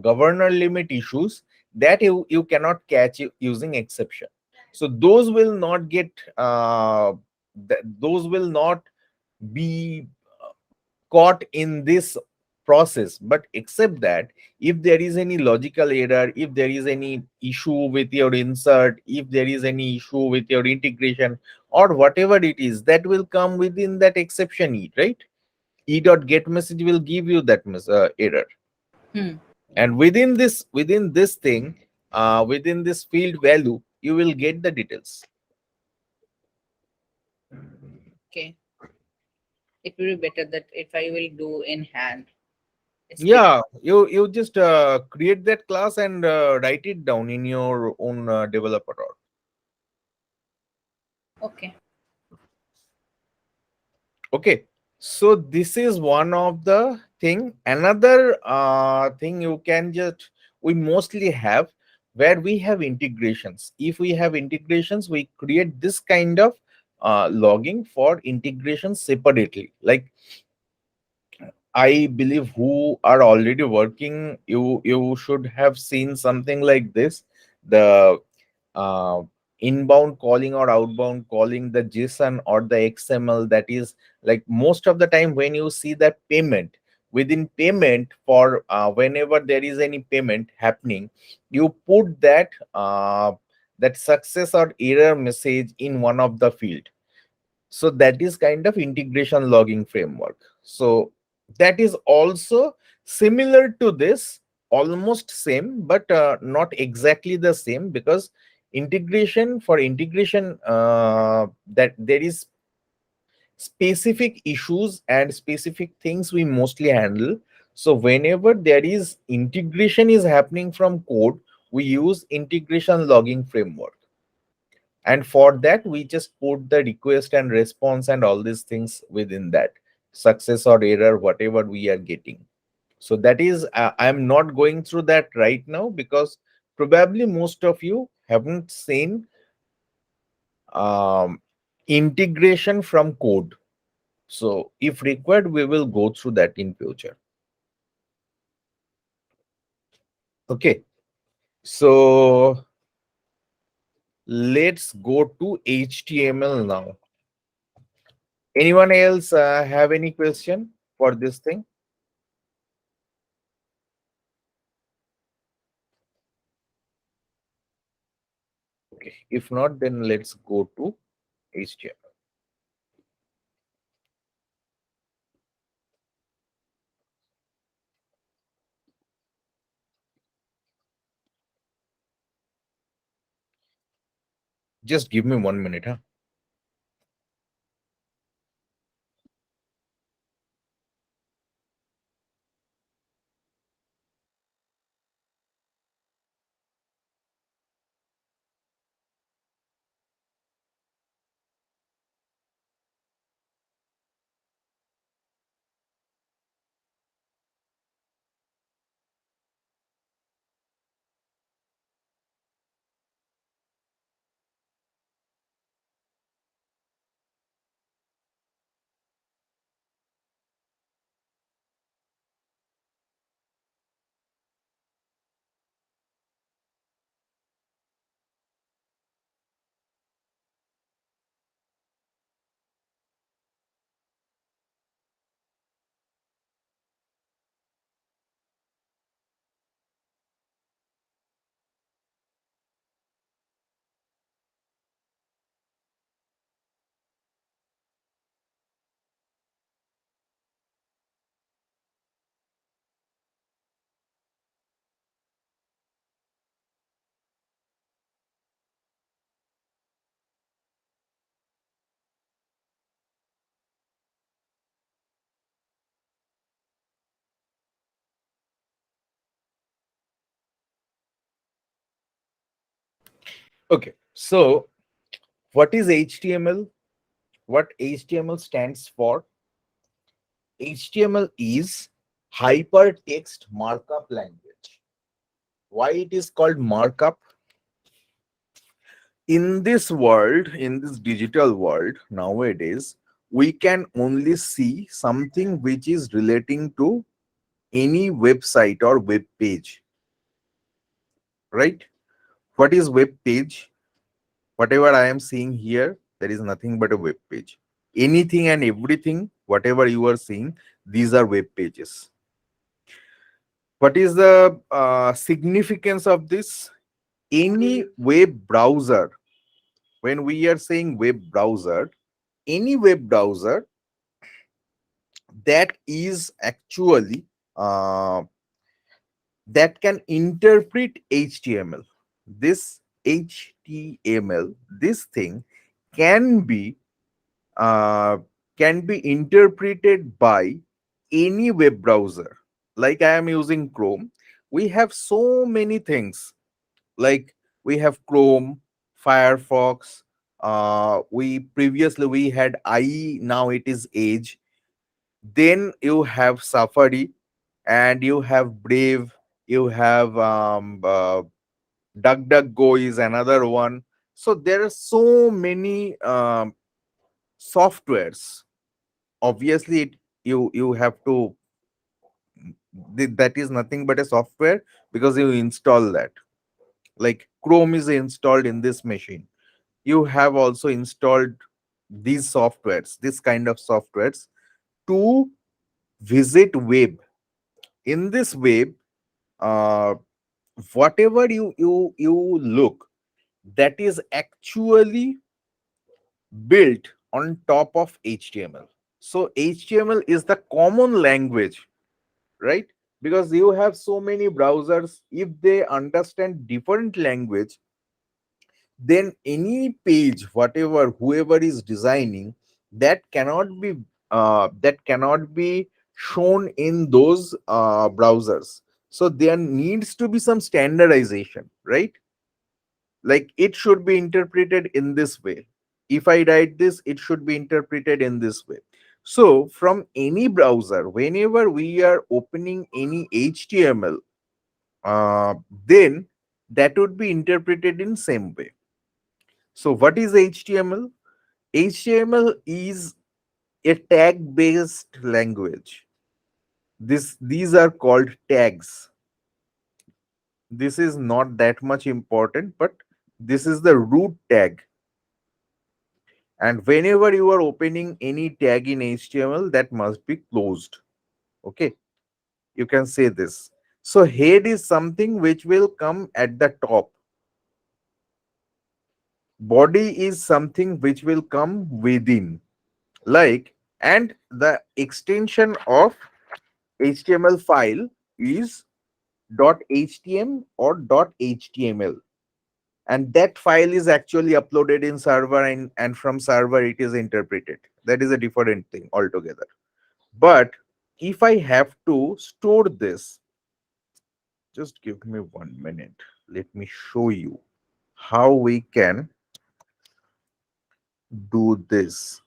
governor limit issues, that you cannot catch using exception. So those will not get those will not be caught in this process. But except that, if there is any logical error, if there is any issue with your insert, if there is any issue with your integration, or whatever it is, that will come within that exception E, right? E dot get message will give you that error.
Hmm.
And within this thing, within this field value, you will get the details.
Okay. It will be better that if I will do in hand. Speak.
Yeah, you just create that class and write it down in your own developer.
Okay.
Okay, so this is one of the thing. Another thing you can just, we mostly have, where we have integrations. If we have integrations, we create this kind of logging for integration separately. Like, I believe who are already working, you should have seen something like this. The uh, inbound calling or outbound calling, the JSON or the XML, that is like most of the time when you see that payment, within payment for whenever there is any payment happening, you put that that success or error message in one of the field. So that is kind of integration logging framework. So that is also similar to this, almost same, but not exactly the same, because integration, for integration, that there is specific issues and specific things we mostly handle. So whenever there is integration is happening from code, we use integration logging framework, and for that we just put the request and response and all these things within that success or error, whatever we are getting. So that is, I'm not going through that right now because probably most of you haven't seen um, integration from code. So if required, we will go through that in future. Okay, so let's go to HTML now. Anyone else have any question for this thing? Okay, if not, then let's go to HTML. Just give me 1 minute, huh? Okay, so what is HTML? What HTML stands for? HTML is hypertext markup language. Why it is called markup? In this world, in this digital world nowadays, we can only see something which is relating to any website or web page, right? What is web page? Whatever I am seeing here, there is nothing but a web page. Anything and everything, whatever you are seeing, these are web pages. What is the significance of this? Any web browser, when we are saying web browser, any web browser that is actually that can interpret HTML. This HTML, this thing can be uh, interpreted by any web browser. Like I am using Chrome, we have so many things. Like we have Chrome, Firefox. We previously we had IE, now it is Edge. Then you have Safari, and you have Brave. You have DuckDuckGo is another one. So there are so many softwares. Obviously, you have to, that is nothing but a software because you install that. Like Chrome is installed in this machine. you have also installed these softwares, this kind of softwares, to visit web. In this web, uh, whatever you look, that is actually built on top of HTML. So HTML is the common language, right? Because you have so many browsers, if they understand different language, then any page, whatever whoever is designing, that cannot be shown in those browsers. So there needs to be some standardization, right? Like it should be interpreted in this way. If I write this, it should be interpreted in this way. So from any browser, whenever we are opening any HTML, uh, then that would be interpreted in same way. So what is HTML? HTML is a tag based language. These are called tags. This is not that much important, but this is the root tag. And whenever you are opening any tag in HTML, that must be closed. Okay, you can say this. So head is something which will come at the top. Body is something which will come within. Like, and the extension of HTML file is .htm or .html, and that file is actually uploaded in server, and from server it is interpreted. That is a different thing altogether. But if I have to store this, just give me 1 minute. Let me show you how we can do this.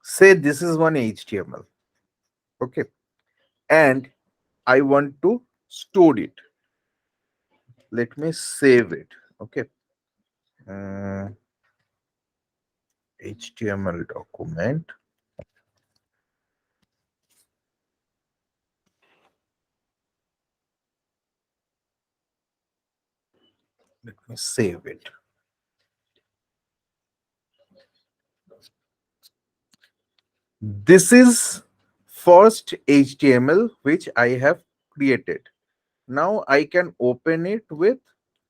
Say this is one HTML. Okay. And I want to store it. Let me save it. Okay. Uh, HTML document. Let me save it. This is first HTML which I have created. Now I can open it with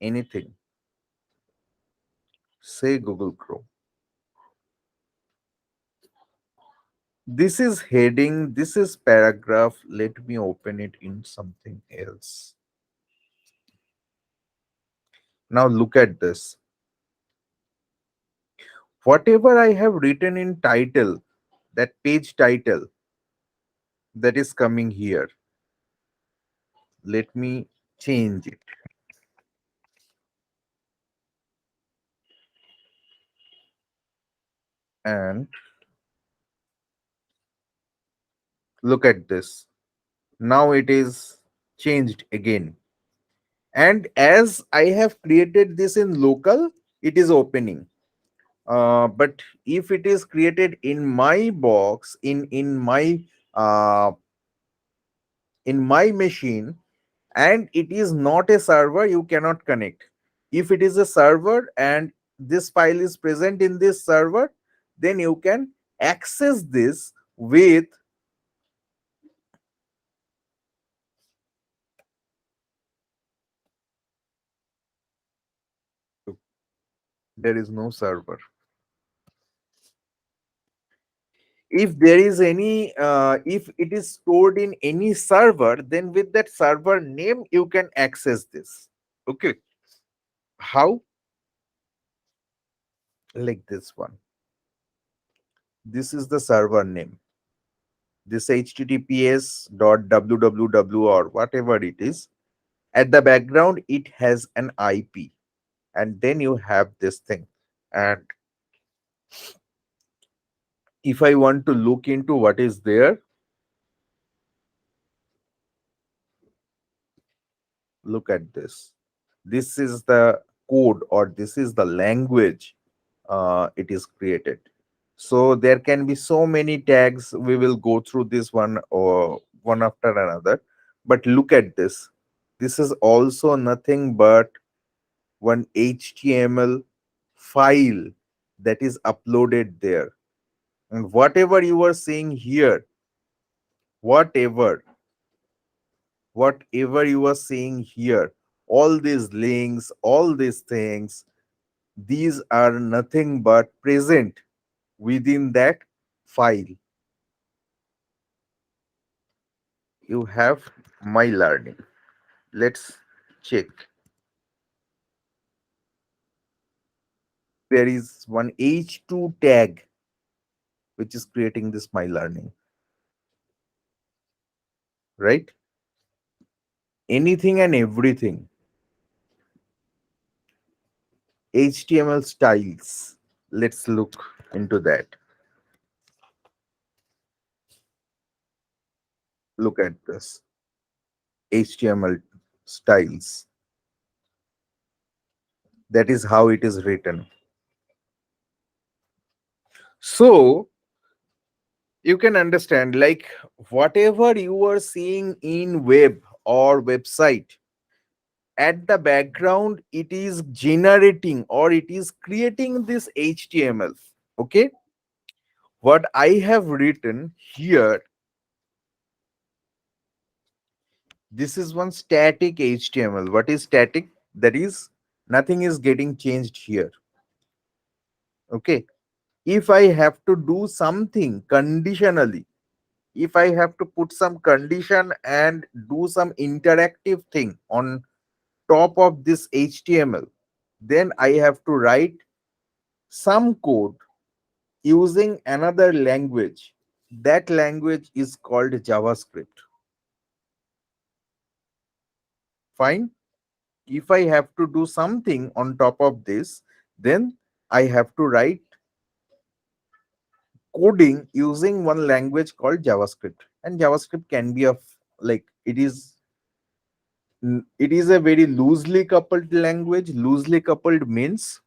anything. Say Google Chrome. This is heading, this is paragraph. Let me open it in something else. Now look at this. Whatever I have written in title, that page title, that is coming here. Let me change it. And look at this. Now it is changed again. And as I have created this in local, it is opening. But if it is created in my box, uh, in my machine, and it is not a server, you cannot connect. If it is a server and this file is present in this server, then you can access this with there is no server. If there is any if it is stored in any server, then with that server name you can access this. Okay, how? Like this one. This is the server name. This https dot www or whatever it is. At the background it has an IP. and then you have this thing. And if I want to look into what is there, look at this. This is the code, or this is the language it is created. So there can be so many tags. We will go through this one or one after another. But look at this. This is also nothing but one HTML file that is uploaded there. And whatever you are seeing here, whatever, whatever you are seeing here, all these links, all these things, these are nothing but present within that file. You have my learning. Let's check. There is one h2 tag which is creating this my learning, right? Anything and everything. HTML styles. Let's look into that. Look at this. HTML styles. That is how it is written. So you can understand, like, whatever you are seeing in web or website, at the background it is generating or it is creating this HTML. Okay, what I have written here, this is one static HTML. What is static? That is, nothing is getting changed here. Okay, if I have to do something conditionally, if I have to put some condition and do some interactive thing on top of this HTML, then I have to write some code using another language. That language is called JavaScript. Fine. If I have to do something on top of this, then I have to write coding using one language called JavaScript. And JavaScript can be of, like, it is a very loosely coupled language. Loosely coupled means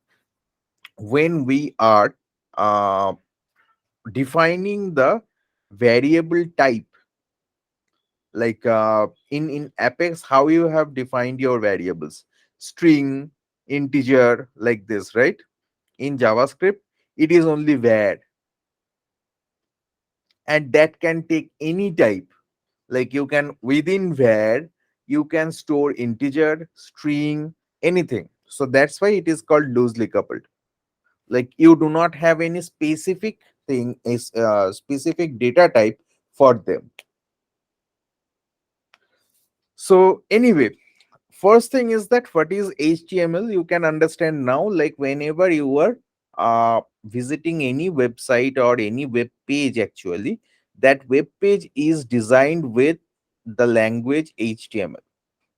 when we are uh, defining the variable type, like in Apex, how you have defined your variables, string, integer, like this, right? In JavaScript, it is only var, and that can take any type. Like, you can, within var, you can store integer, string, anything. So that's why it is called loosely coupled. Like, you do not have any specific thing, is specific data type for them. So anyway, first thing is that what is HTML, you can understand now. Like, whenever you are visiting any website or any web page, actually that web page is designed with the language HTML.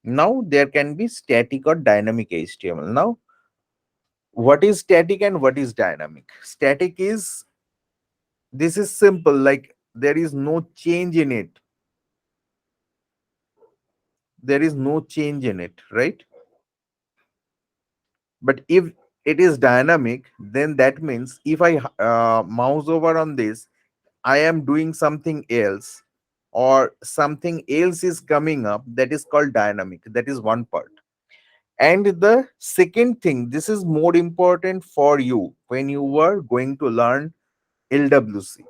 Now there can be static or dynamic HTML. Now, what is static and what is dynamic? Static is, this is simple, like there is no change in it. There is no change in it, right? But if it is dynamic, then that means if I mouse over on this, I am doing something else, or something else is coming up. That is called dynamic. That is one part. And the second thing, this is more important for you when you are going to learn LWC.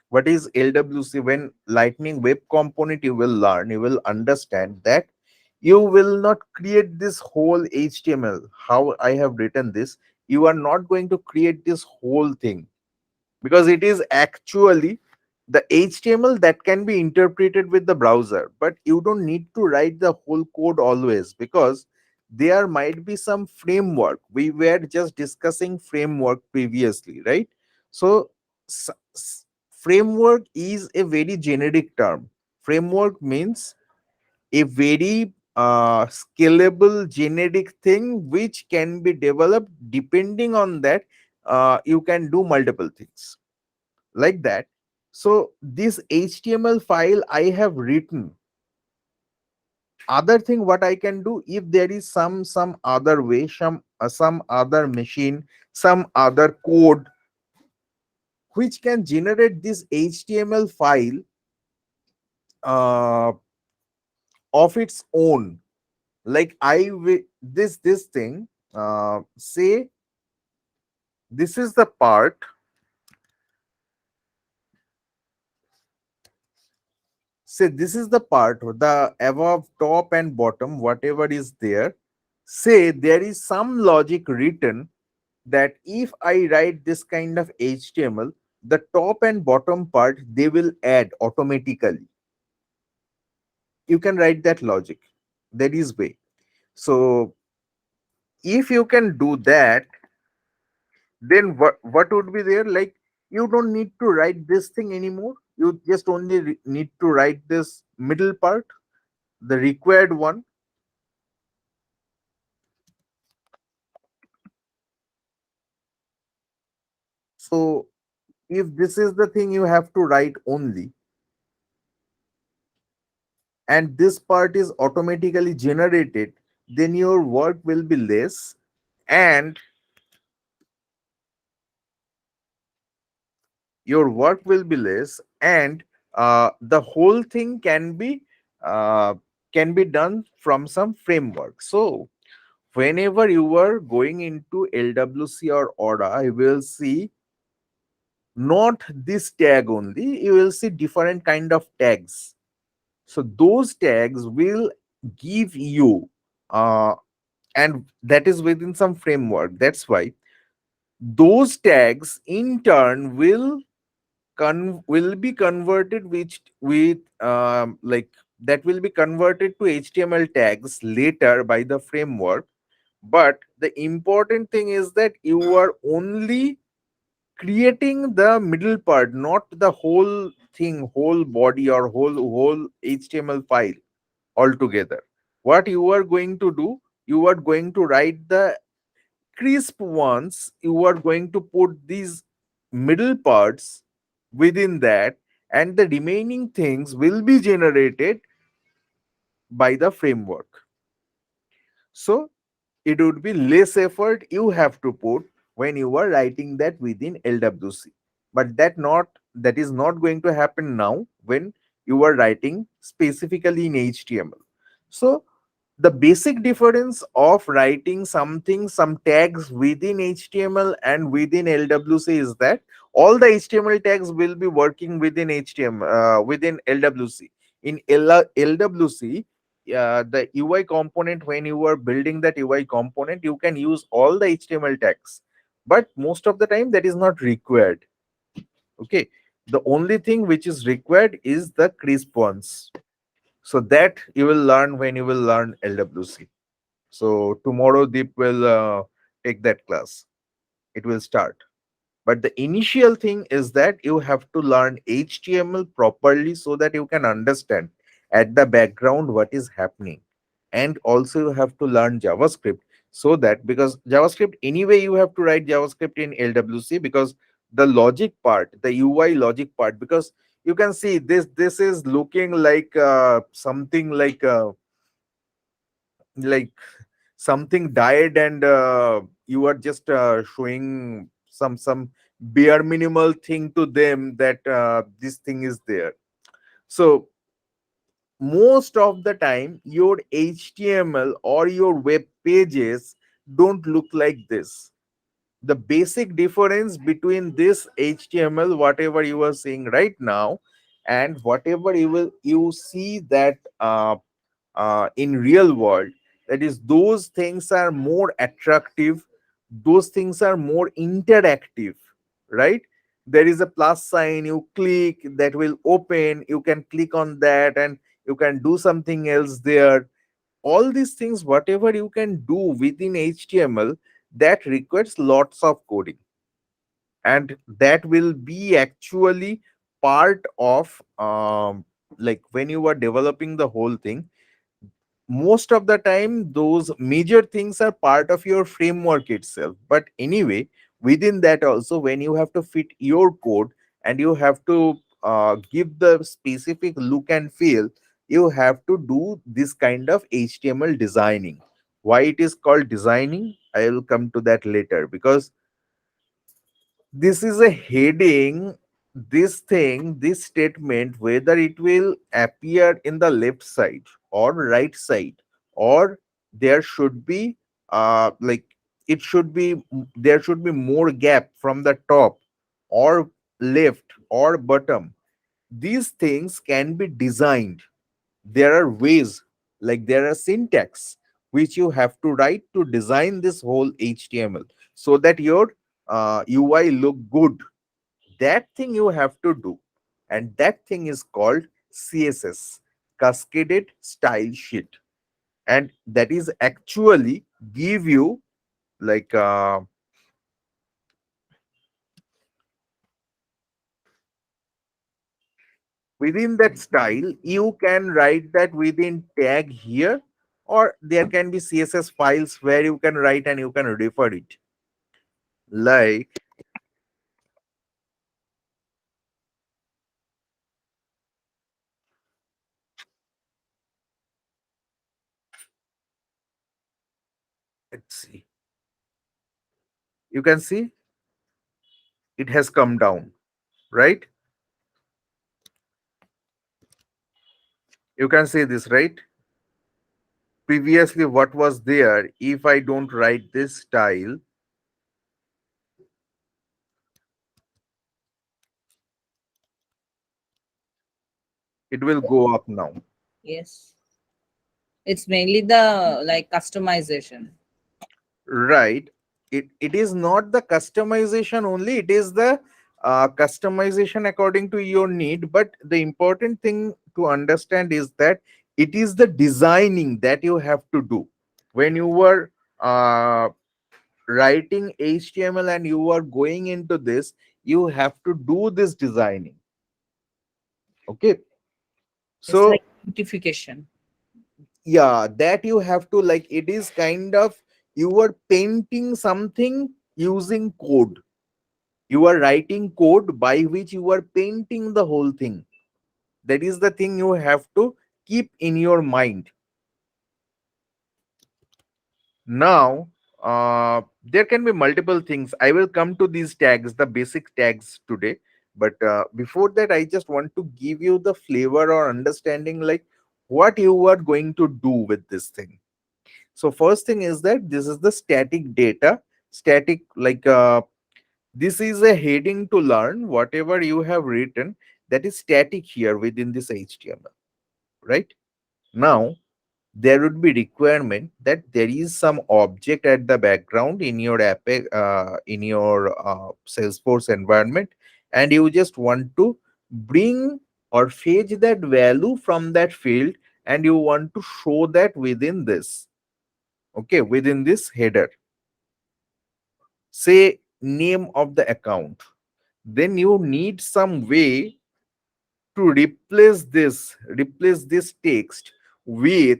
What is LWC? When Lightning Web Component you will learn, you will understand that you will not create this whole HTML. How I have written this, you are not going to create this whole thing, because it is actually the HTML that can be interpreted with the browser. But you don't need to write the whole code always, because there might be some framework. We were just discussing framework previously, right? So framework is a very generic term. Framework means a very scalable generic thing which can be developed. Depending on that, you can do multiple things like that. So this HTML file I have written, other thing what I can do, if there is some other way, some other machine, some other code which can generate this HTML file uh, of its own. Like this thing, say this is the part, say this is the part, the above, top and bottom, whatever is there. Say there is some logic written that if I write this kind of HTML, the top and bottom part they will add automatically. You can write that logic. There is way. So if you can do that, then what would be there? Like, you don't need to write this thing anymore. You just only need to write this middle part, the required one. So if this is the thing you have to write only, and this part is automatically generated, then your work will be less, and your work will be less, and the whole thing uh, can be done from some framework. So whenever you are going into LWC or Aura, you will see not this tag only, you will see different kind of tags. So those tags will give you and that is within some framework. That's why those tags in turn will be converted with like that will be converted to HTML tags later by the framework. But the important thing is that you are only creating the middle part, not the whole thing, whole body or whole HTML file altogether. What you are going to do, you are going to write the crisp ones, you are going to put these middle parts within that, and the remaining things will be generated by the framework. So it would be less effort you have to put when you are writing that within LWC. But that is not going to happen now when you are writing specifically in HTML. So the basic difference of writing something, some tags within HTML and within LWC is that all the HTML tags will be working within HTML, within LWC. In LWC, the UI component, when you are building that UI component, you can use all the HTML tags. But most of the time, that is not required. Okay. The only thing which is required is the crisp ones. So that you will learn when you will learn LWC. So tomorrow Deep will take that class. It will start. But the initial thing is that you have to learn HTML properly so that you can understand at the background what is happening. And also you have to learn JavaScript, so that, because JavaScript anyway you have to write JavaScript in LWC, because the logic part, the UI logic part, because you can see this is looking like something like something died, and you are just showing some bare minimal thing to them that this thing is there. So most of the time your HTML or your web pages don't look like this. The basic difference between this HTML, whatever you are seeing right now, and whatever you see that in real world, that is, those things are more attractive, those things are more interactive, right? There is a plus sign, you click, that will open, you can click on that and you can do something else there. All these things, whatever you can do within HTML, that requires lots of coding, and that will be actually part of like when you are developing the whole thing, most of the time those major things are part of your framework itself, but anyway, within that also, when you have to fit your code and you have to give the specific look and feel, you have to do this kind of HTML designing. Why it is called designing, I will come to that later, because this is a heading. This thing, this statement, whether it will appear in the left side or right side, or there should be like it should be there should be more gap from the top or left or bottom, these things can be designed. There are ways, like there are syntax which you have to write to design this whole HTML so that your UI look good. That thing you have to do, and that thing is called CSS, cascaded style sheet, and that is actually give you like within that style you can write that within tag here, or there can be CSS files where you can write and you can refer it. Like, let's see, you can see it has come down, right? You can see this, right? Previously what was there, if I don't write this style, it will go up now.
Yes. It's mainly the like customization.
Right. It is not the customization only, it is the customization according to your need. But the important thing to understand is that it is the designing that you have to do. When you were writing HTML and you are going into this, you have to do this designing. Okay.
It's like
So
beautification.
yeah, that you have to, like, it is kind of, you are painting something using code. You are writing code by which you are painting the whole thing. That is the thing you have to keep in your mind. Now there can be multiple things. I will come to these tags, the basic tags today, but before that I just want to give you the flavor or understanding, like what you are going to do with this thing. So first thing is that this is the static data. Static, like this is a heading to learn whatever you have written, that is static here within this HTML, right? Now there would be requirement that there is some object at the background in your app, in your Salesforce environment, and you just want to bring or fetch that value from that field, and you want to show that within this, okay, within this header. Say name of the account, then you need some way to replace this text with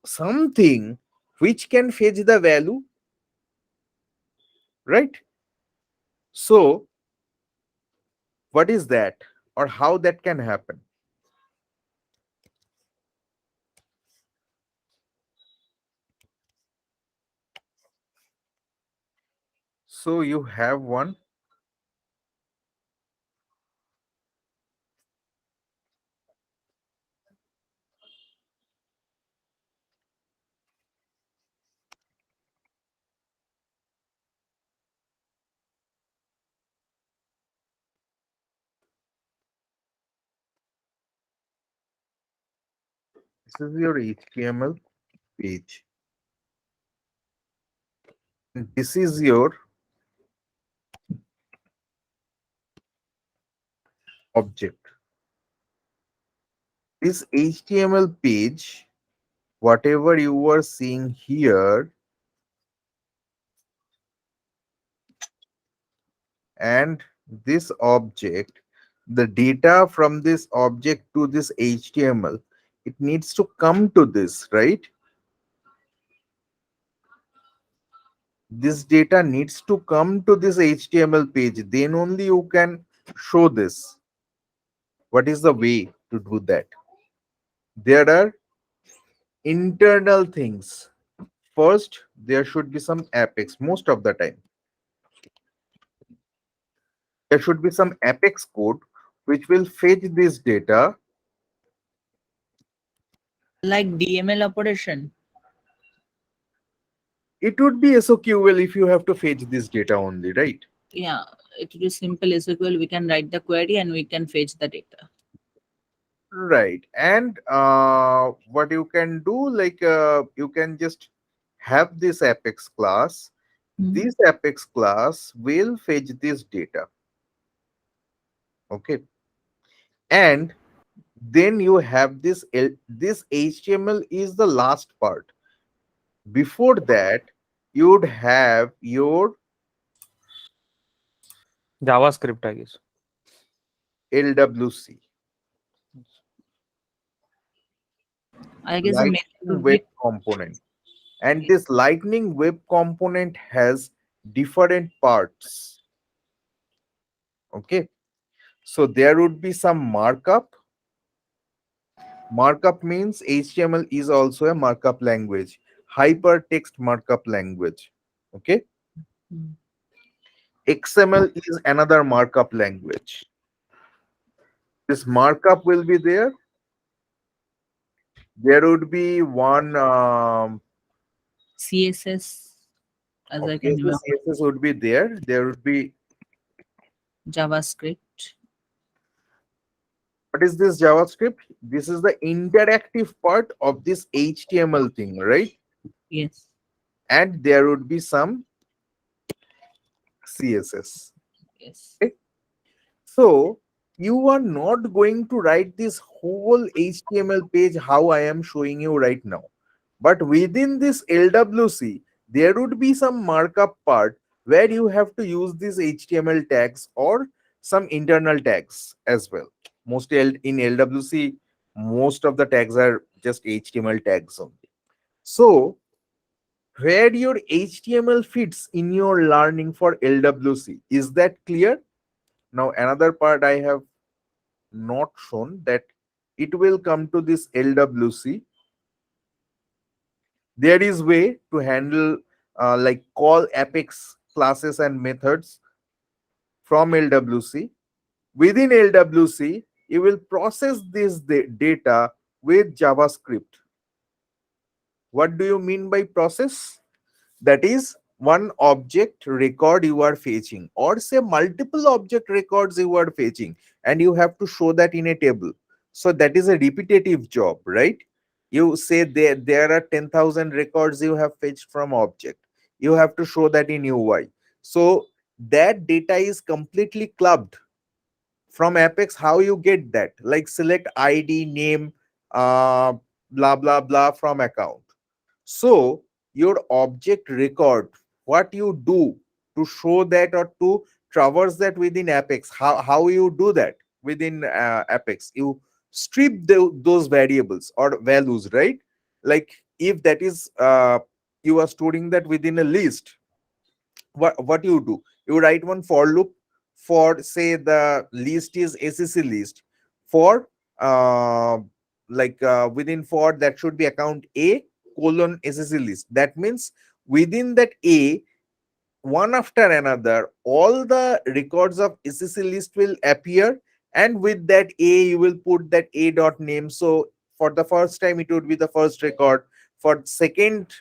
something which can fetch the value, right? So what is that, or how that can happen? So you have one, this is your HTML page, and this is your object. This HTML page, whatever you are seeing here, and this object, the data from this object to this HTML It needs to come to this, right? This data needs to come to this HTML page. Then only you can show this. What is the way to do that? There are internal things. First, there should be some Apex most of the time. There should be some Apex code which will fetch this data.
Like DML operation.
It would be SOQL if you have to fetch this data only, right?
Yeah, it will be simple SQL. We can write the query and we can fetch the data.
Right. And what you can do, like you can just have this Apex class.
Mhm.
This Apex class will fetch this data. Okay. And then you have this HTML is the last part. Before that, you would have your
JavaScript, I guess.
LWC,
I guess the method
Lightning
would
Web
be
Component. And this Lightning Web Component has different parts. Okay. So there would be some markup. Markup means HTML is also a markup language, hypertext markup language. Okay.
Mm.
XML is another markup language. This markup will be there. There would be one,
CSS, as I can
obviously,
remember,
CSS would be there. There would be,
JavaScript.
what is this JavaScript? This is the interactive part of this HTML thing, right?
Yes.
And there would be some CSS.
Yes.
Okay? So you are not going to write this whole HTML page how I am showing you right now. But within this LWC, there would be some markup part where you have to use these HTML tags or some internal tags as well. Mostly in LWC, most of the tags are just HTML tags only. So where your HTML fits in your learning for LWC, is that clear? Now another part I have not shown, that it will come to this LWC. There is way to handle like call Apex classes and methods from LWC. Within LWC, you will process this data with JavaScript. What do you mean by process? That is one object record you are fetching, or say multiple object records you are fetching, and you have to show that in a table. So that is a repetitive job, right? You say there are 10,000 records you have fetched from object. You have to show that in UI. So that data is completely clubbed from Apex. How you get that? Like select ID, name, blah blah blah from account. So your object record, what you do to show that or to traverse that within Apex, how you do that within Apex? You strip those variables or values, right? Like if that is you are storing that within a list, what you do, you write one for loop for, say, the list is SEC list for within for that should be account A colon SEC list. That means within that A, one after another, all the records of SEC list will appear, and with that A you will put that A dot name. So for the first time it would be the first record, for second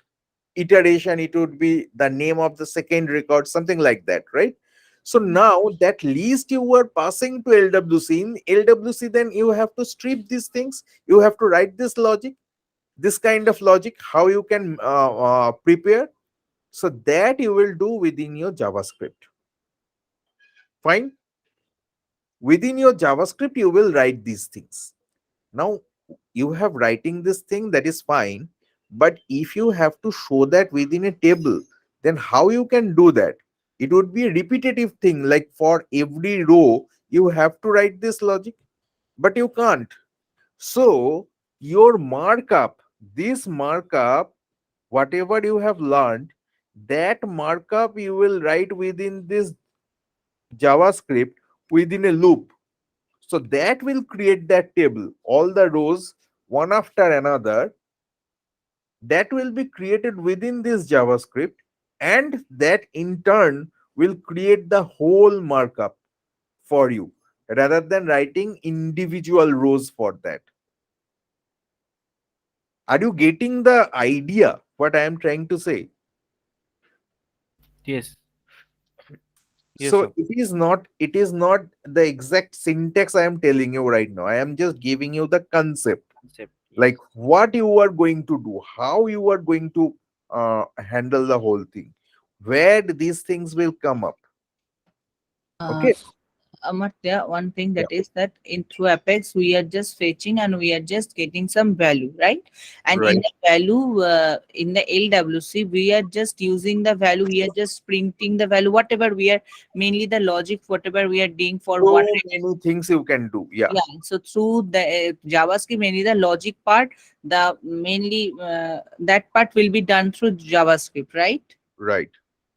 iteration it would be the name of the second record, something like that, right? So now that list you were passing to LWC, in LWC then you have to strip these things, you have to write this logic, this kind of logic, how you can prepare. So that you will do within your JavaScript. Fine. Within your JavaScript you will write these things. Now you have writing this thing, that is fine, but if you have to show that within a table, then how you can do that? It would be a repetitive thing, like for every row you have to write this logic, but you can't. So your markup, this markup, whatever you have learned, that markup you will write within this JavaScript within a loop. So that will create that table, all the rows one after another, that will be created within this JavaScript, and that in turn will create the whole markup for you rather than writing individual rows for that. Are you getting the idea what I am trying to say?
Yes.
Yes,
So
sir.
it is not the exact syntax I am telling you right now. I am just giving you the concept,
Concept. Yes.
like what you are going to do, how you are going to handle the whole thing, where these things will come up.
Uh,
Okay.
Amartya, one thing
Yeah.
that is that in through Apex we are just fetching and we are just getting some value, right? And in
Right.
the value, in the LWC, we are just using the value. We are just printing the value, whatever we are, mainly the logic, whatever we are doing for what.
So many things you can do. Yeah.
Yeah. So through the JavaScript, mainly the logic part, the mainly that part will be done through JavaScript, right?
Right.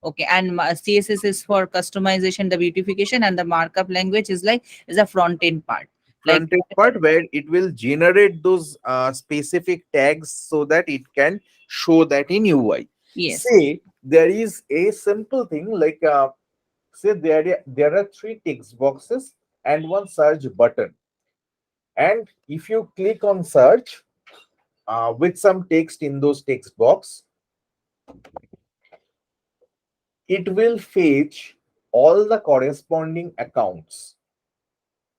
Okay, and CSS is for customization, the beautification, and the markup language is like is a front end part. Like
Front end part where it will generate those specific tags so that it can show that in UI.
yes,
Say there is a simple thing like say there are three text boxes and one search button, and if you click on search with some text in those text box, it will fetch all the corresponding accounts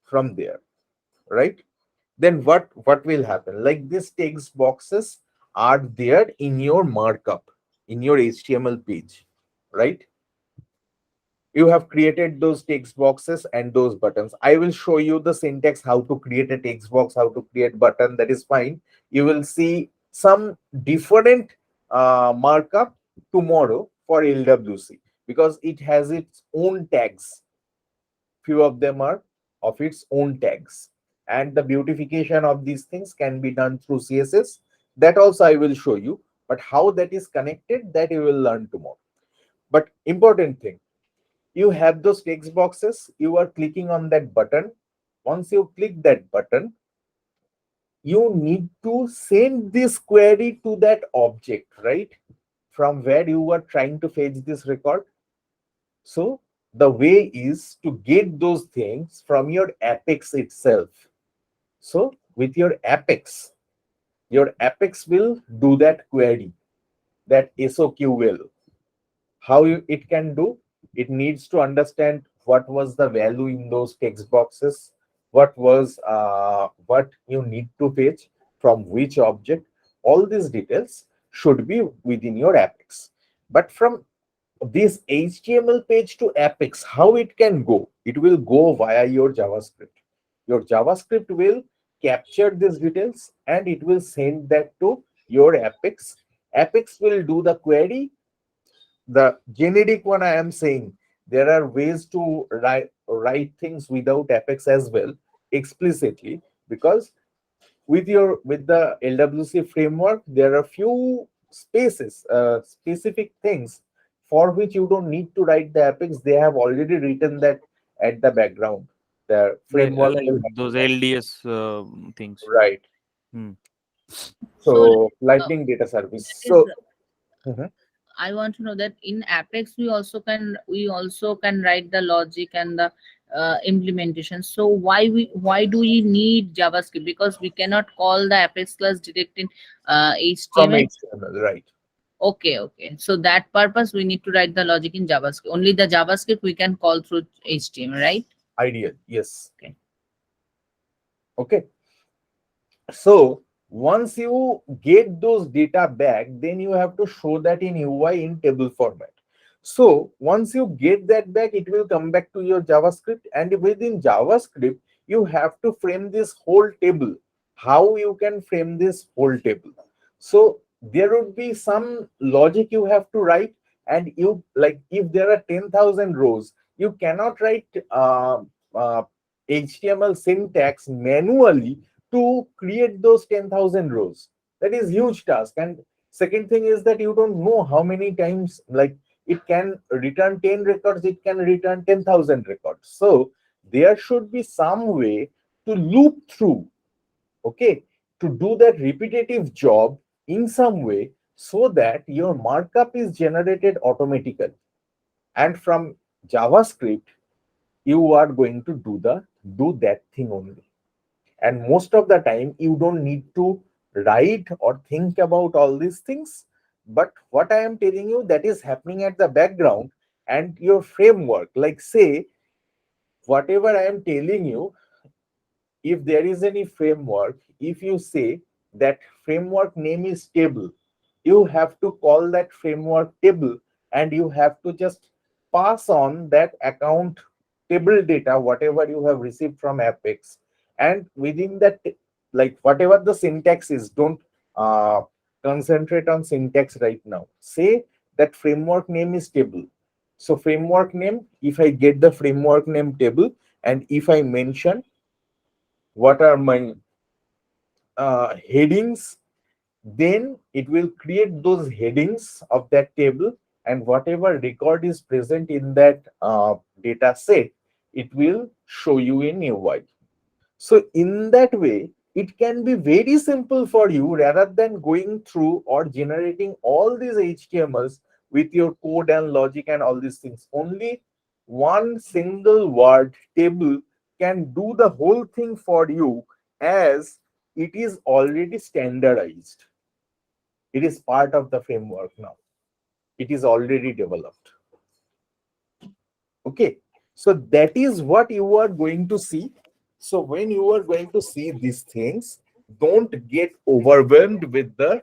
from there, right? Then what will happen, like these text boxes are there in your markup in your HTML page, right? You have created those text boxes and those buttons. I will show you the syntax how to create a text box, how to create button, that is fine. You will see some different markup tomorrow for LWC because it has its own tags. Few of them are of its own tags, and the beautification of these things can be done through CSS. That also I will show you, but how that is connected, that you will learn tomorrow. But important thing, you have those text boxes, you are clicking on that button. Once you click that button, you need to send this query to that object, right, from where you are trying to fetch this record. So the way is to get those things from your Apex itself. So with your Apex will do that query, that SOQL. How it can do? It needs to understand what was the value in those text boxes, what you need to fetch from which object. All these details should be within your Apex. But from this HTML page to Apex, how it can go? It will go via your JavaScript. Your JavaScript will capture these details and it will send that to your Apex. Apex will do the query. The generic one I am saying, there are ways to write things without Apex as well, explicitly, because with the LWC framework, there are few spaces, specific things for which you don't need to write the Apex. They have already written that at the background. The framework
Like
will
those
handle
LDS things.
that. Right.
Hmm.
so
So
uh,
Lightning Data Service.
that is,
So mhm.
I want to know that in Apex we also can write the logic and the implementation. So why do we need JavaScript? Because we cannot call the Apex class direct in
From
HTML.
HTML, right?
Okay, okay. So that purpose we need to write the logic in JavaScript. Only the JavaScript we can call through HTML, right?
Ideal, yes.
Okay.
Okay. So once you get those data back, then you have to show that in UI in table format. So once you get that back, it will come back to your JavaScript, and within JavaScript, you have to frame this whole table. How you can frame this whole table? So there would be some logic you have to write, and you, like, if there are 10,000 rows, you cannot write HTML syntax manually to create those 10,000 rows. That is huge task. And second thing is that you don't know how many times, like, it can return 10 records, it can return 10,000 records. So there should be some way to loop through, okay, to do that repetitive job in some way, so that your markup is generated automatically. And from JavaScript, you are going to do that thing only. And most of the time you don't need to write or think about all these things. But what I am telling you, that is happening at the background. And your framework, like, say, whatever I am telling you, if there is any framework, if you say that framework name is table, you have to call that framework table, and you have to just pass on that account table data, whatever you have received from Apex. And within that, like, whatever the syntax is, don't uh, concentrate on syntax right now. Say that framework name is table. So framework name, if I get the framework name table, and if I mention what are my headings, then it will create those headings of that table, and whatever record is present in that data set, it will show you in UI. So in that way, it can be very simple for you, rather than going through or generating all these HTMLs with your code and logic and all these things. Only one single word table can do the whole thing for you, as it is already standardized. It is part of the framework now. It is already developed. Okay. So that is what you are going to see. So when you are going to see these things, don't get overwhelmed with the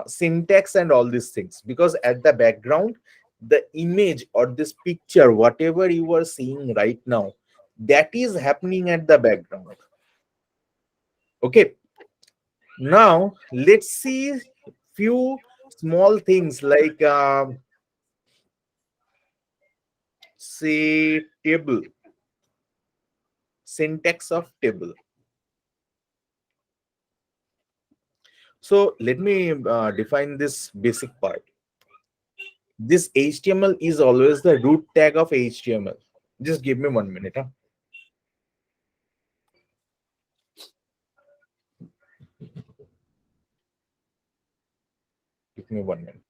syntax and all these things, because at the background, the image or this picture, whatever you are seeing right now, that is happening at the background. Okay. Now let's see few small things, like say table, syntax of table. So let me define this basic part. This HTML is always the root tag of HTML. Just give me 1 minute. Huh? Give me 1 minute.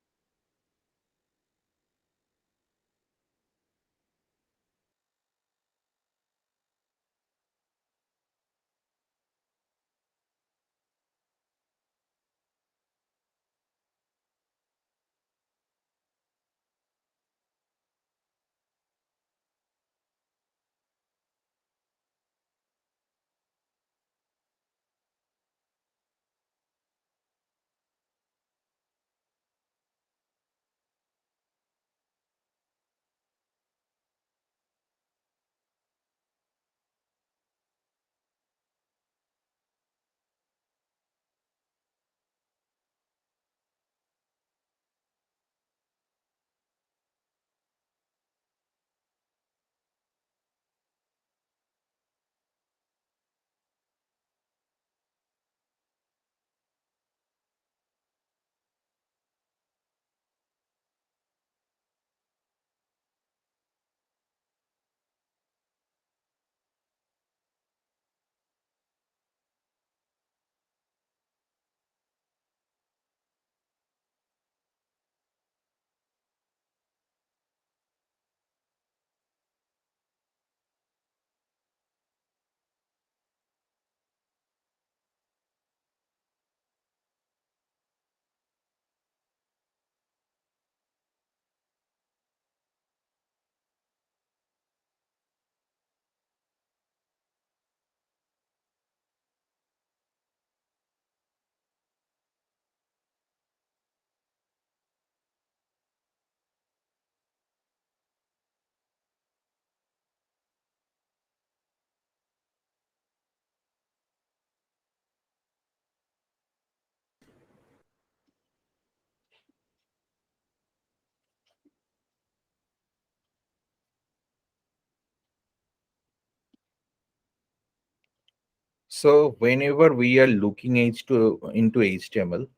So whenever we are looking into HTML,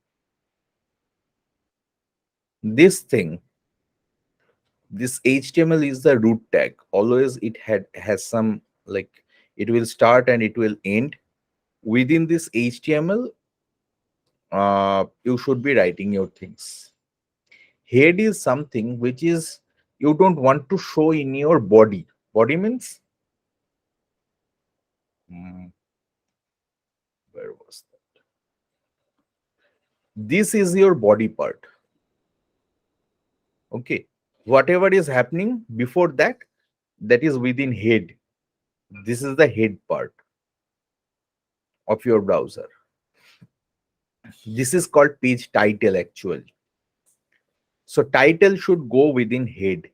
this thing, this HTML is the root tag. Always it has some, like, it will start and it will end. Within this HTML, you should be writing your things. Head is something which is you don't want to show in your body. Body means, where was that? This is your body part. Okay. Whatever is happening before that, that is within head. This is the head part of your browser. This is called page title actually. So title should go within head.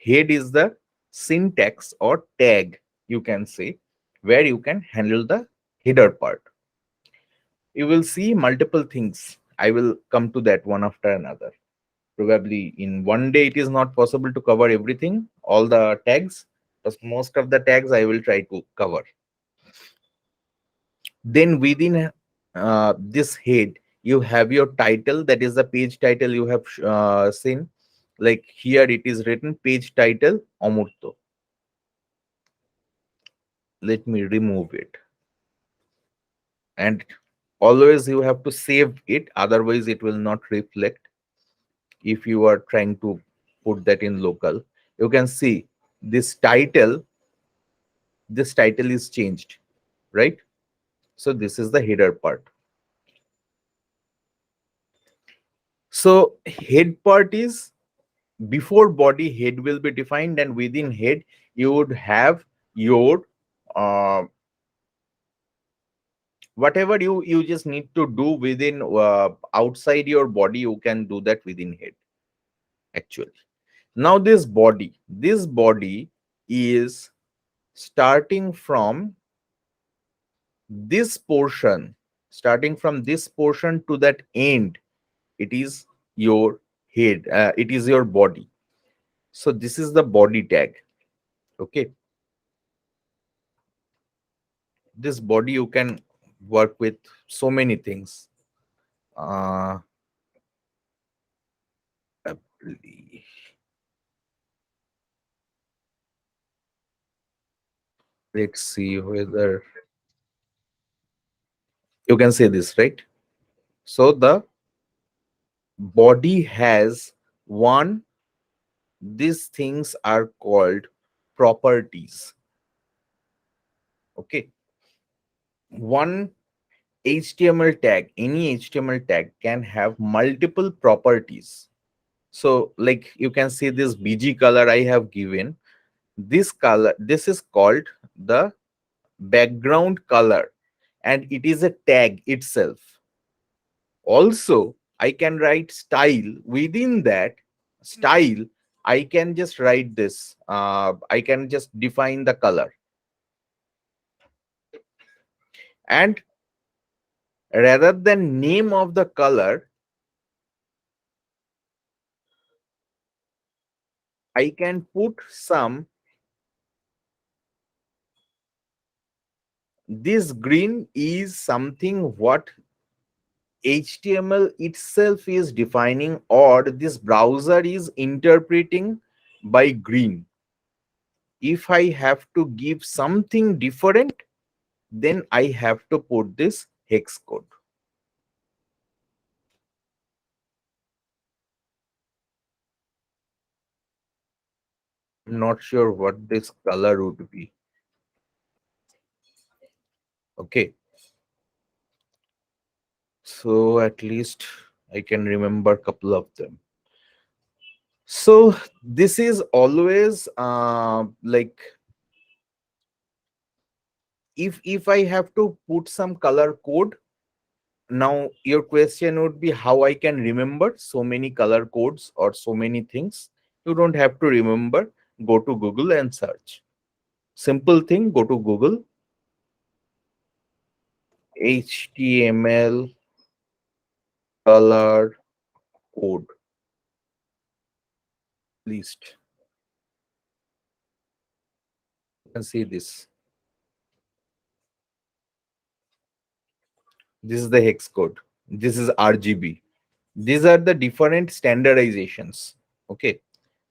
Head is the syntax or tag, you can say, where you can handle the header part. You will see multiple things. I will come to that one after another. Probably in one day it is not possible to cover everything, all the tags, but most of the tags I will try to cover. Then within this head, you have your title, that is the page title you have seen. Like here it is written page title Amurto. Let me remove it. And always you have to save it, otherwise it will not reflect. If you are trying to put that in local, you can see this title is changed, right? So this is the header part. So head part is before body, head will be defined, and within head you would have your uh, whatever you just need to do within outside your body, you can do that within head actually. Now this body is starting from this portion, to that end. It is your head, it is your body. So this is the body tag. Okay, this body you can work with so many things. uh let's see whether you can say this, right? So the body has one, these things are called properties. Okay, one HTML tag, any HTML tag can have multiple properties. So like you can see this BG color I have given. This color, this is called the background color, and it is a tag itself. Also, I can write style. Within that style, I can just write this. I can just define the color. And rather than name of the color, I can put some, this green is something what HTML itself is defining, or this browser is interpreting by green. If I have to give something different, then I have to put this hex code. I'm not sure what this color would be. Okay. So at least I can remember a couple of them. So this is always like, if I have to put some color code. Now your question would be how I can remember so many color codes or so many things. You don't have to remember. Go to Google and search. Simple thing, go to Google, HTML color code list. You can see this. This is the hex code. This is RGB. These are the different standardizations. Okay.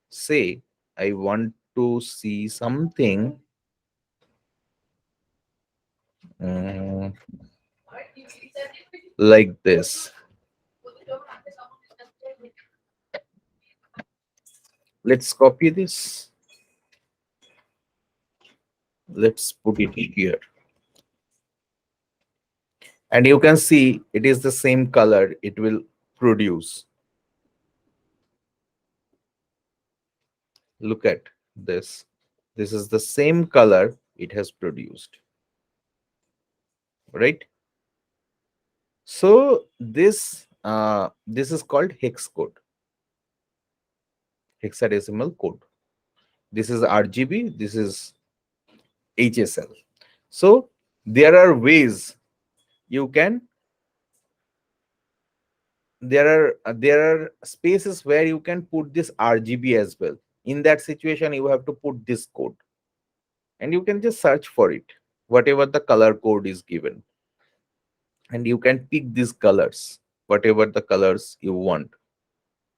Say I want to see something mm, like this. Let's copy this. Let's put it here. And you can see it is the same color it will produce. Look at this. This is the same color it has produced, right? So this is called hex code, hexadecimal code. This is RGB, this is HSL. So there are ways you can, there are spaces where you can put this RGB as well. In that situation, you have to put this code, and you can just search for it, whatever the color code is given, and you can pick these colors, whatever the colors you want.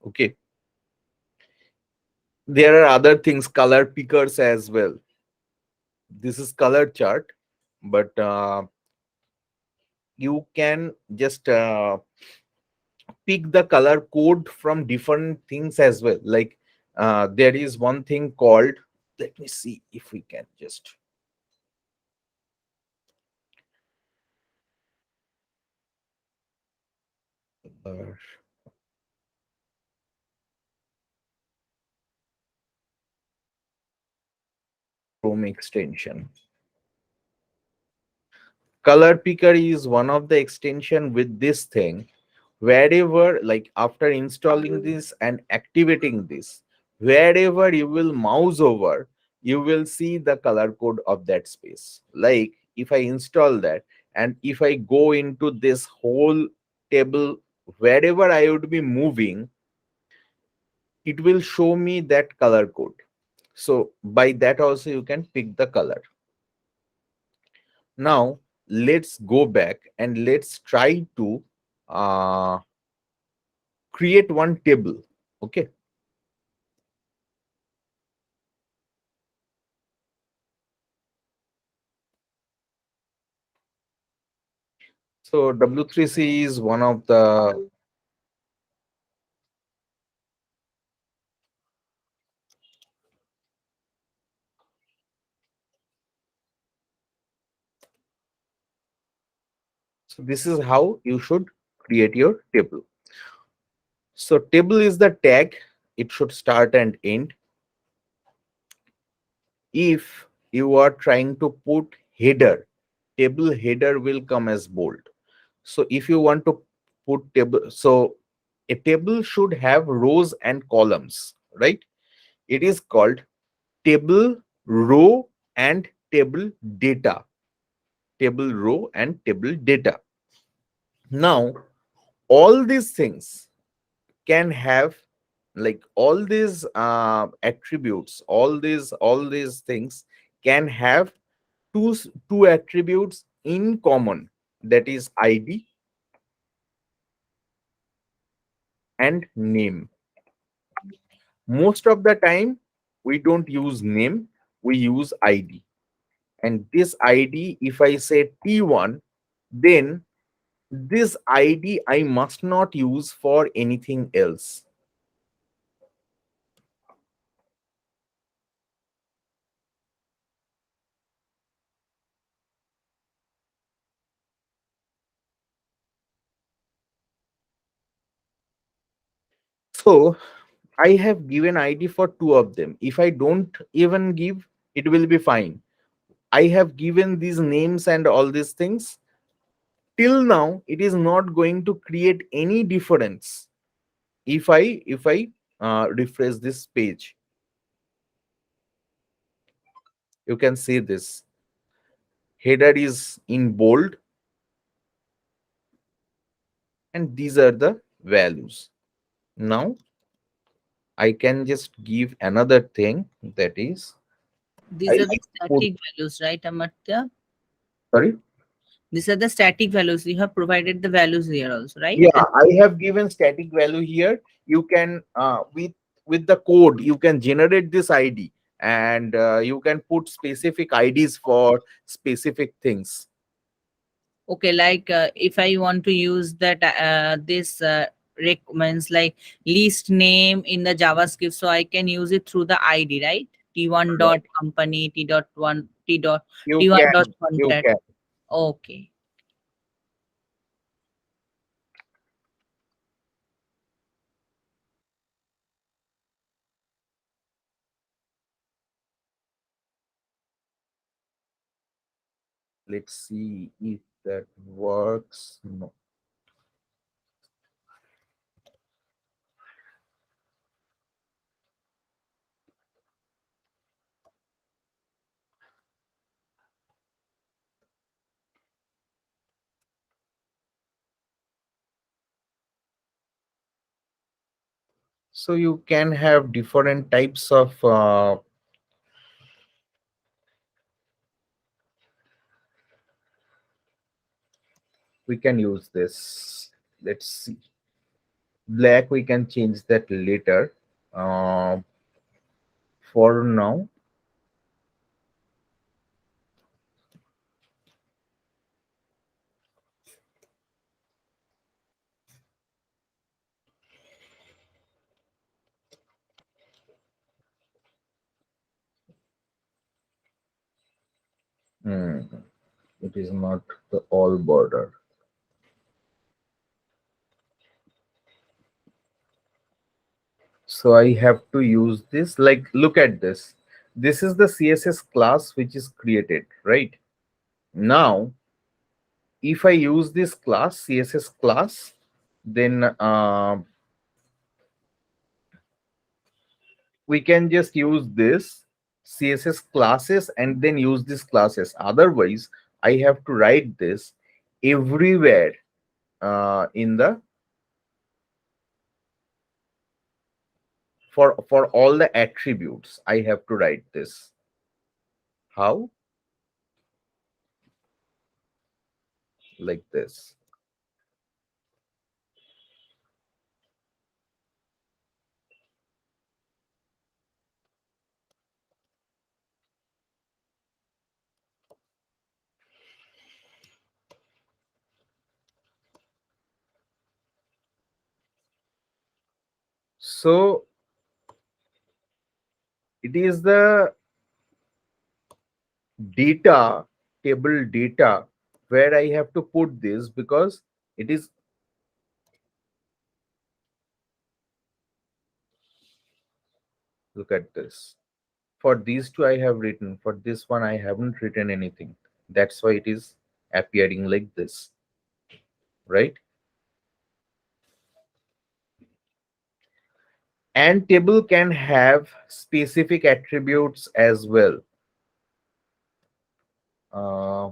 Okay. There are other things, color pickers as well. This is color chart, but you can just pick the color code from different things as well. Like there is one thing called, let me see if we can just Chrome extension. Color picker is one of the extension with this thing. Wherever, like after installing this and activating this, wherever you will mouse over, you will see the color code of that space. Like if I install that, and if I go into this whole table, wherever I would be moving, it will show me that color code. So by that also you can pick the color. Now let's go back and let's try to create one table. Okay. So W3C is one of the, so this is how you should create your table. So table is the tag, it should start and end. If you are trying to put header, table header will come as bold. So if you want to put table, so a table should have rows and columns, right? It is called table row and table data. Table row and table data. Now, all these things can have, like all these attributes, all these things can have two attributes in common, that is ID and name. Most of the time we don't use name, we use ID. And this ID, if I say T1, then this ID I must not use for anything else. So I have given ID for two of them. If I don't even give, it will be fine. I have given these names and all these things. Till now, it is not going to create any difference. If I refresh this page, you can see this. Header is in bold, and these are the values. Now I can just give another thing, that is
These
I
are the
put,
static values, right, Amartya?
sorry.
These are the static values. You have provided the values here also, right?
Yeah, I have given static value here. You can with the code you can generate this ID, and you can put specific IDs for specific things.
Okay, like if I want to use that this means like list name in the JavaScript, so I can use it through the ID, right? T1
Yeah.
dot company, T dot one,
You
T1 dot
you
contact.
can.
Okay.
Let's see if that works. No. So you can have different types of we can use this. Let's see. Black, we can change that later. For now, hmm, it is not the all border. So I have to use this. Like, look at this. This is the CSS class which is created, right? Now, if I use this class, CSS class, then we can just use this CSS classes and then use these classes. Otherwise, I have to write this everywhere in the for all the attributes. I have to write this. How? Like this. So it is the data table data where I have to put this, because it is, look at this. For these two I have written, for this one I haven't written anything. That's why it is appearing like this, right? And table can have specific attributes as well. uh,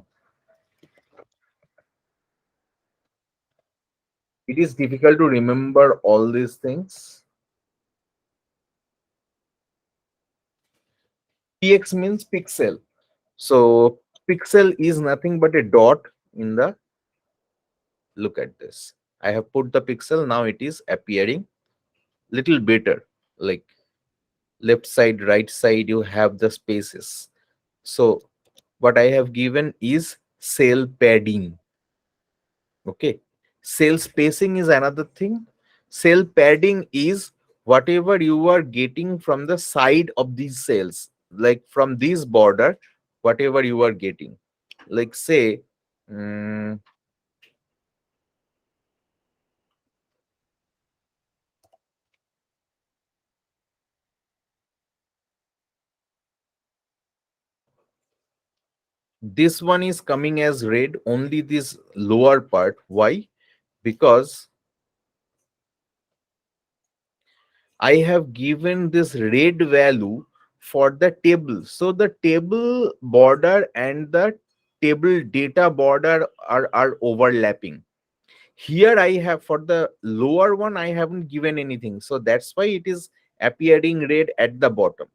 it is difficult to remember all these things. Px means pixel. So pixel is nothing but a dot in the, look at this. I have put the pixel, now it is appearing little better. Like left side, right side, you have the spaces. So what I have given is cell padding. Okay. Cell spacing is another thing. Cell padding is whatever you are getting from the side of these cells, like from this border, whatever you are getting. Like say, mm, this one is coming as red, only this lower part. Why? Because I have given this red value for the table. So the table border and the table data border are overlapping. Here I have, for the lower one, I haven't given anything. So that's why it is appearing red at the bottom.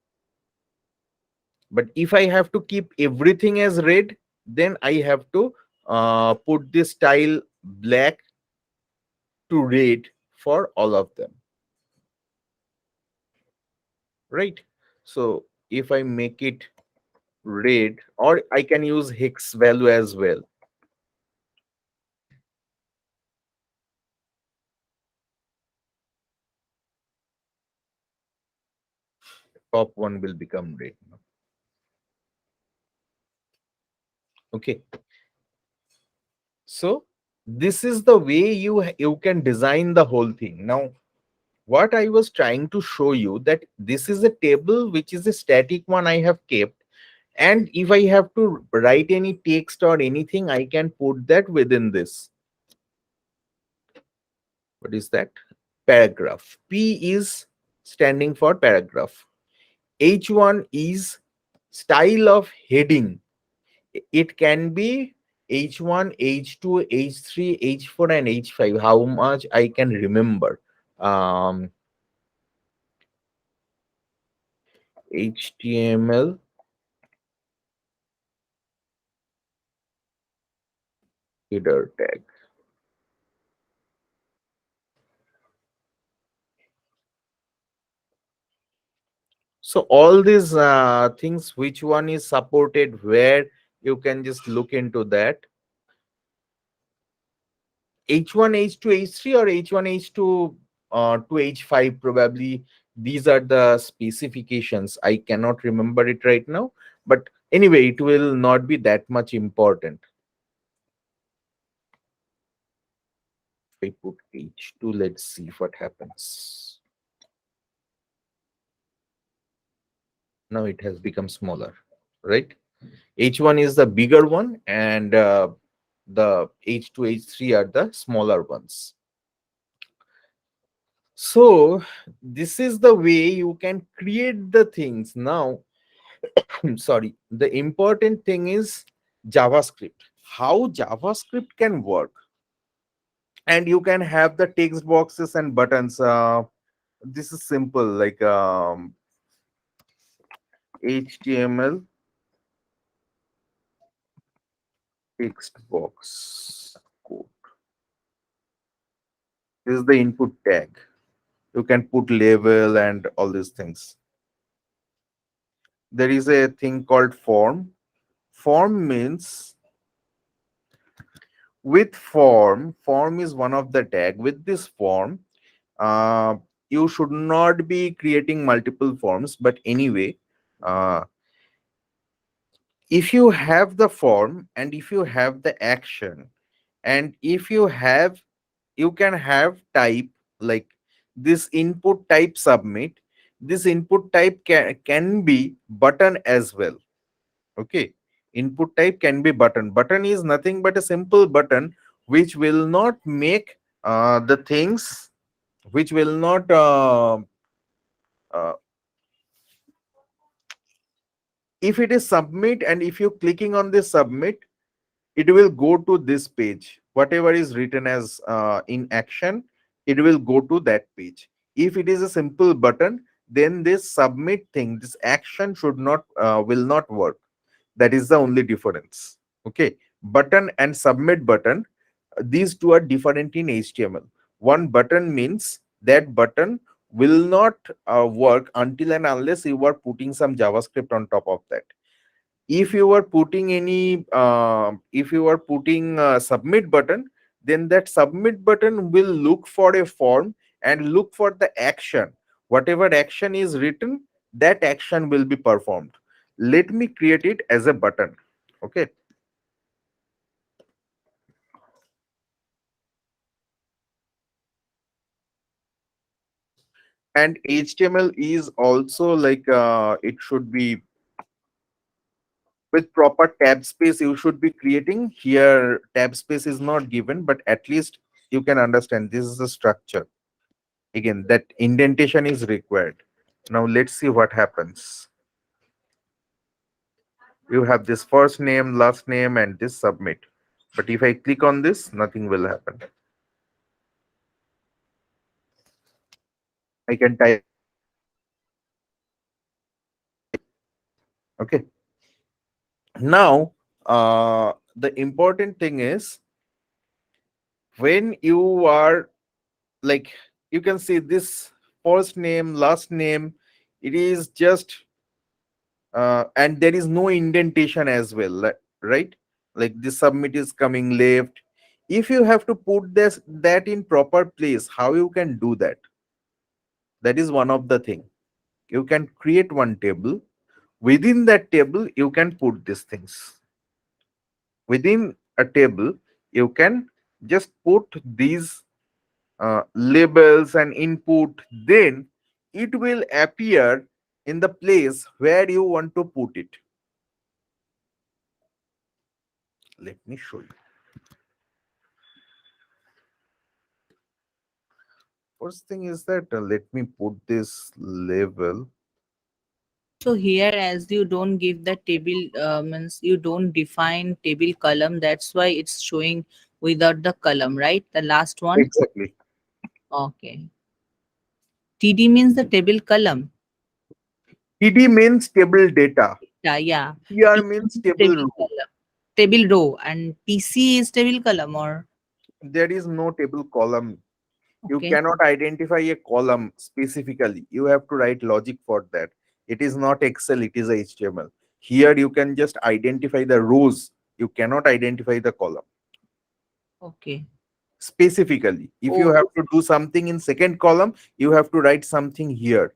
But if I have to keep everything as red, then I have to put this style black to red for all of them, right? So if I make it red, or I can use hex value as well. Top one will become red. Okay. So this is the way you can design the whole thing. Now, what I was trying to show you, that this is a table which is a static one I have kept, and if I have to write any text or anything, I can put that within this. What is that? Paragraph. P is standing for paragraph. H1 is style of heading. It can be H1, H2, H3, H4, and H5. How much I can remember? HTML header tag. So all these things, which one is supported where, you can just look into that. H1, H2, H3, or H1, H2 to H5 probably. These are the specifications. I cannot remember it right now, but anyway, it will not be that much important. If I put H2, let's see what happens. Now it has become smaller, right? H1 is the bigger one, and the H2, H3 are the smaller ones. So this is the way you can create the things. Now, sorry, the important thing is JavaScript. How JavaScript can work, and you can have the text boxes and buttons. This is simple, like HTML text box code. This is the input tag. You can put label and all these things. There is a thing called form. Form means, with form is one of the tag. With this form, you should not be creating multiple forms, but anyway, uh, if you have the form and if you have the action, and if you have, you can have type, like this input type submit. This input type can be button as well. Okay, input type can be button. Button is nothing but a simple button which will not make the things, which will not uh, if it is submit, and if you clicking on this submit, it will go to this page. Whatever is written as in action, it will go to that page. If it is a simple button, then this submit thing, this action should not will not work. That is the only difference. Okay, button and submit button, these two are different in HTML. One button means that button will not work until and unless you are putting some JavaScript on top of that. If you are putting any if you are putting a submit button, then that submit button will look for a form and look for the action. Whatever action is written, that action will be performed. Let me create it as a button. Okay, and HTML is also like it should be with proper tab space. You should be creating here. Tab space is not given, but at least you can understand this is the structure. Again, that indentation is required. Now let's see what happens. You have this first name, last name, and this submit. But if I click on this, nothing will happen. I can type. Okay. Now, the important thing is when you are like, you can see this first name, last name, it is just and there is no indentation as well, right? Like this submit is coming left. If you have to put this that in proper place, how you can do that? That is one of the thing. You can create one table. Within that table, you can put these things. Within a table, you can just put these labels and input. Then it will appear in the place where you want to put it. Let me show you. First thing is that let me put this label.
So here, as you don't give the table, means you don't define table column, that's why it's showing without the column, right? The last one.
Exactly.
Okay. TD means the table column.
TD means table data.
Yeah, yeah.
TR
TD
means
means
table
table
row.
column. Table row, and TC is table column, or
There is no table column. You
okay.
cannot identify a column specifically. You have to write logic for that. It is not Excel, it is HTML. Here you can just identify the rows. You cannot identify the column
Okay.
specifically. If you
Oh,
have to do something in second column, you have to write something here.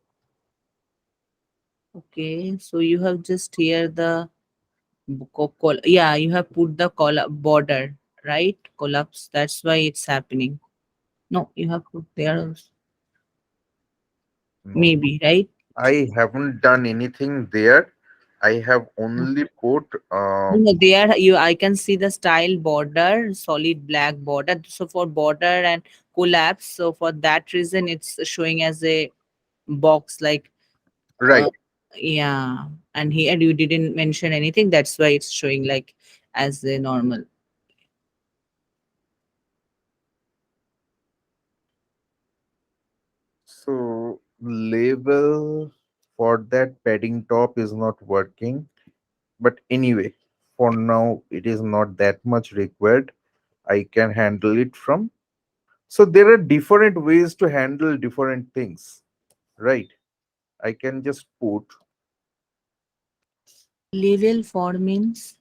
okay. So you have just here the yeah, you have put the border, right? Collapse. That's why it's happening. No, you have put there also.
No,
Maybe, right?
I haven't done anything there. I have only put
No, no, there you I can see the style border, solid black border. So for border and collapse, so for that reason it's showing as a box like
right.
uh, yeah. And here you didn't mention anything, that's why it's showing like as a normal.
So label for that padding top is not working. But anyway, for now it is not that much required. I can handle it from. So there are different ways to handle different things, right? I can just put
Level for means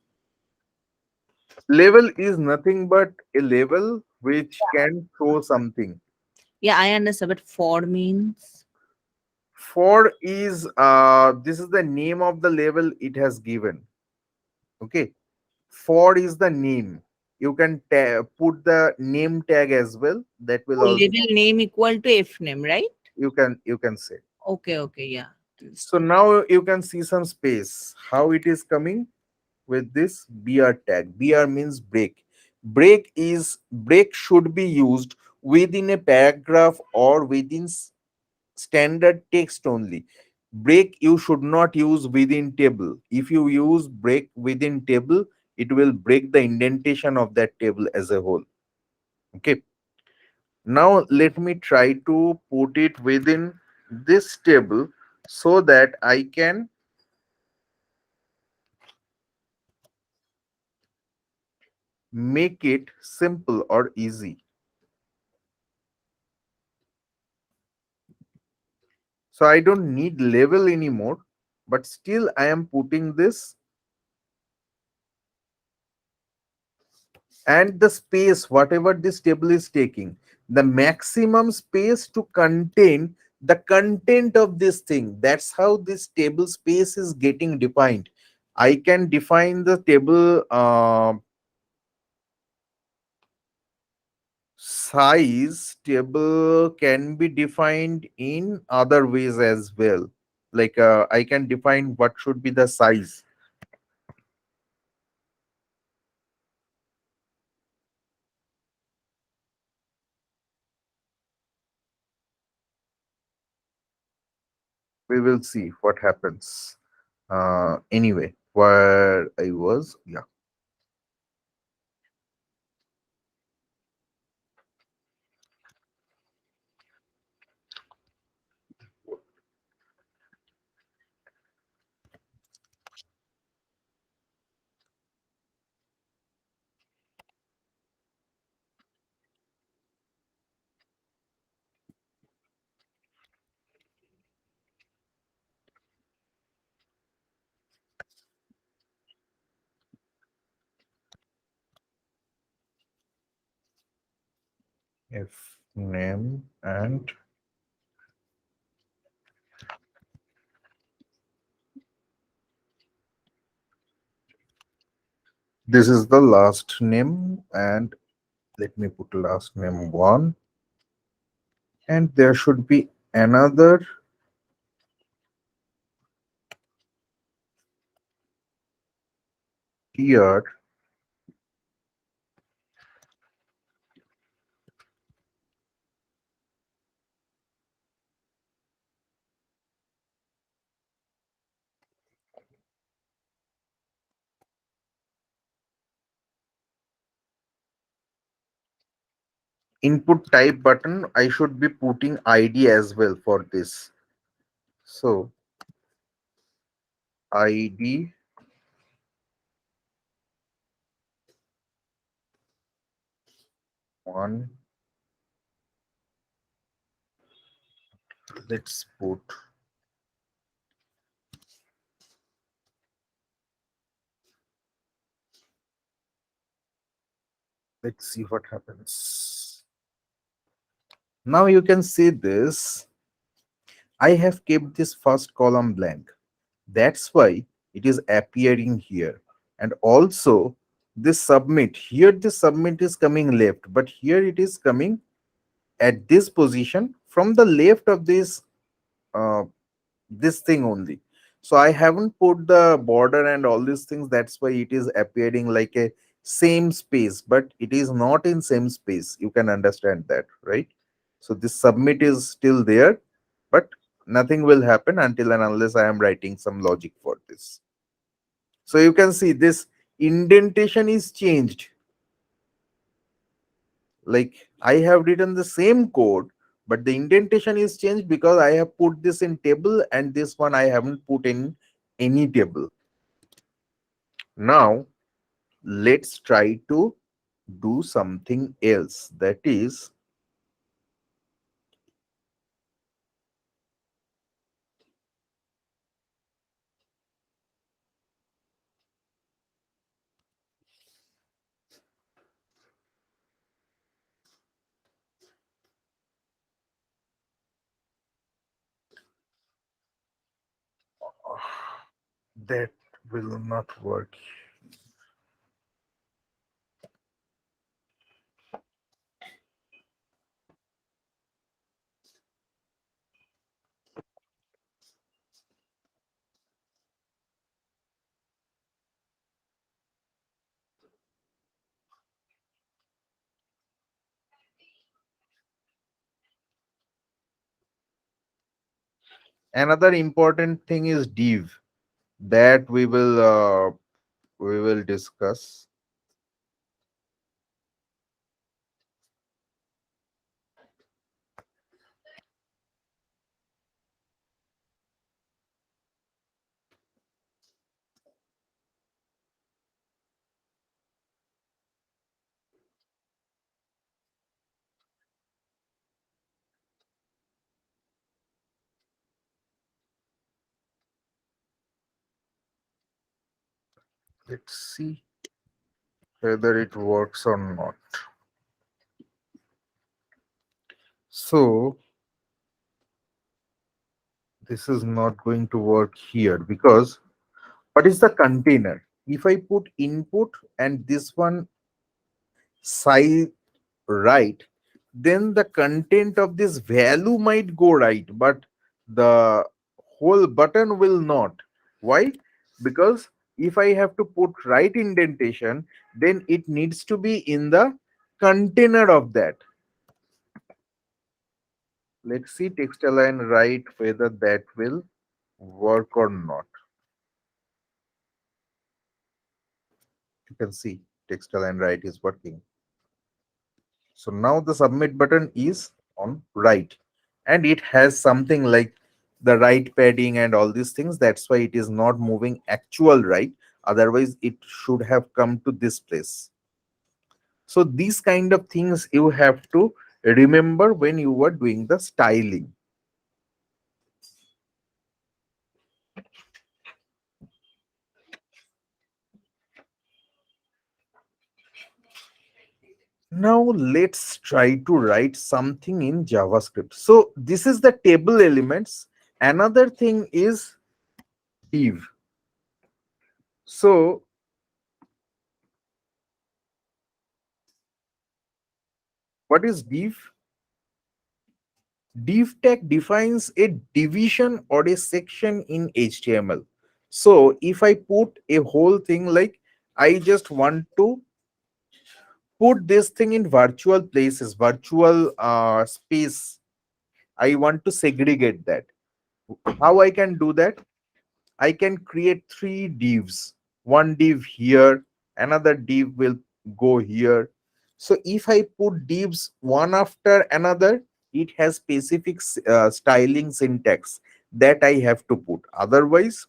label is nothing but a label which can show something.
yeah, I understand, but for means
For is this is the name of the label it has given. Okay. For is the name. You can put the name tag as well. That will
oh,
also
level name equal to F name, right?
you can say.
Okay, okay, yeah.
So now you can see some space. How it is coming with this BR tag. BR means break. Break should be used within a paragraph or within standard text only. Break you should not use within table. If you use break within table, it will break the indentation of that table as a whole. Okay. Now let me try to put it within this table so that I can make it simple or easy. So I don't need label anymore, but still I am putting this, and the space, whatever this table is taking, the maximum space to contain the content of this thing. That's how this table space is getting defined. I can define the table size. Table can be defined in other ways as well. Like I can define what should be the size. We will see what happens. Anyway, where I was, yeah. if name and this is the last name, and let me put last name 1, and there should be another here. Input type button, I should be putting ID as well for this. So ID 1, let's put, let's see what happens. Now you can see this. I have kept this first column blank. That's why it is appearing here. And also this submit, here this submit is coming left, but here it is coming at this position from the left of uh, this thing only. So I haven't put the border and all these things. That's why it is appearing like a same space, but it is not in same space. You can understand that, right? So this submit is still there, but nothing will happen until and unless I am writing some logic for this. So you can see this indentation is changed. Like I have written the same code, but the indentation is changed because I have put this in table and this one I haven't put in any table. Now let's try to do something else, that is that will not work. Another important thing is div, that we will discuss. Let's see whether it works or not. So this is not going to work here because what is the container? If I put input and this one size right, then the content of this value might go right, but the whole button will not. Why? Because if I have to put right indentation, then it needs to be in the container of that. Let's see text align right whether that will work or not. You can see text align right is working. So now the submit button is on right, and it has something like the right padding and all these things. That's why it is not moving actual right. Otherwise, it should have come to this place. So these kind of things you have to remember when you are doing the styling. Now let's try to write something in JavaScript. So this is the table elements. Another thing is div. So what is div? Div tag defines a division or a section in HTML. So if I put a whole thing like I just want to put this thing in virtual places, virtual space, I want to segregate that. How I can do that? I can create three divs. One div here, another div will go here. So if I put divs one after another, it has specific styling syntax that I have to put. Otherwise,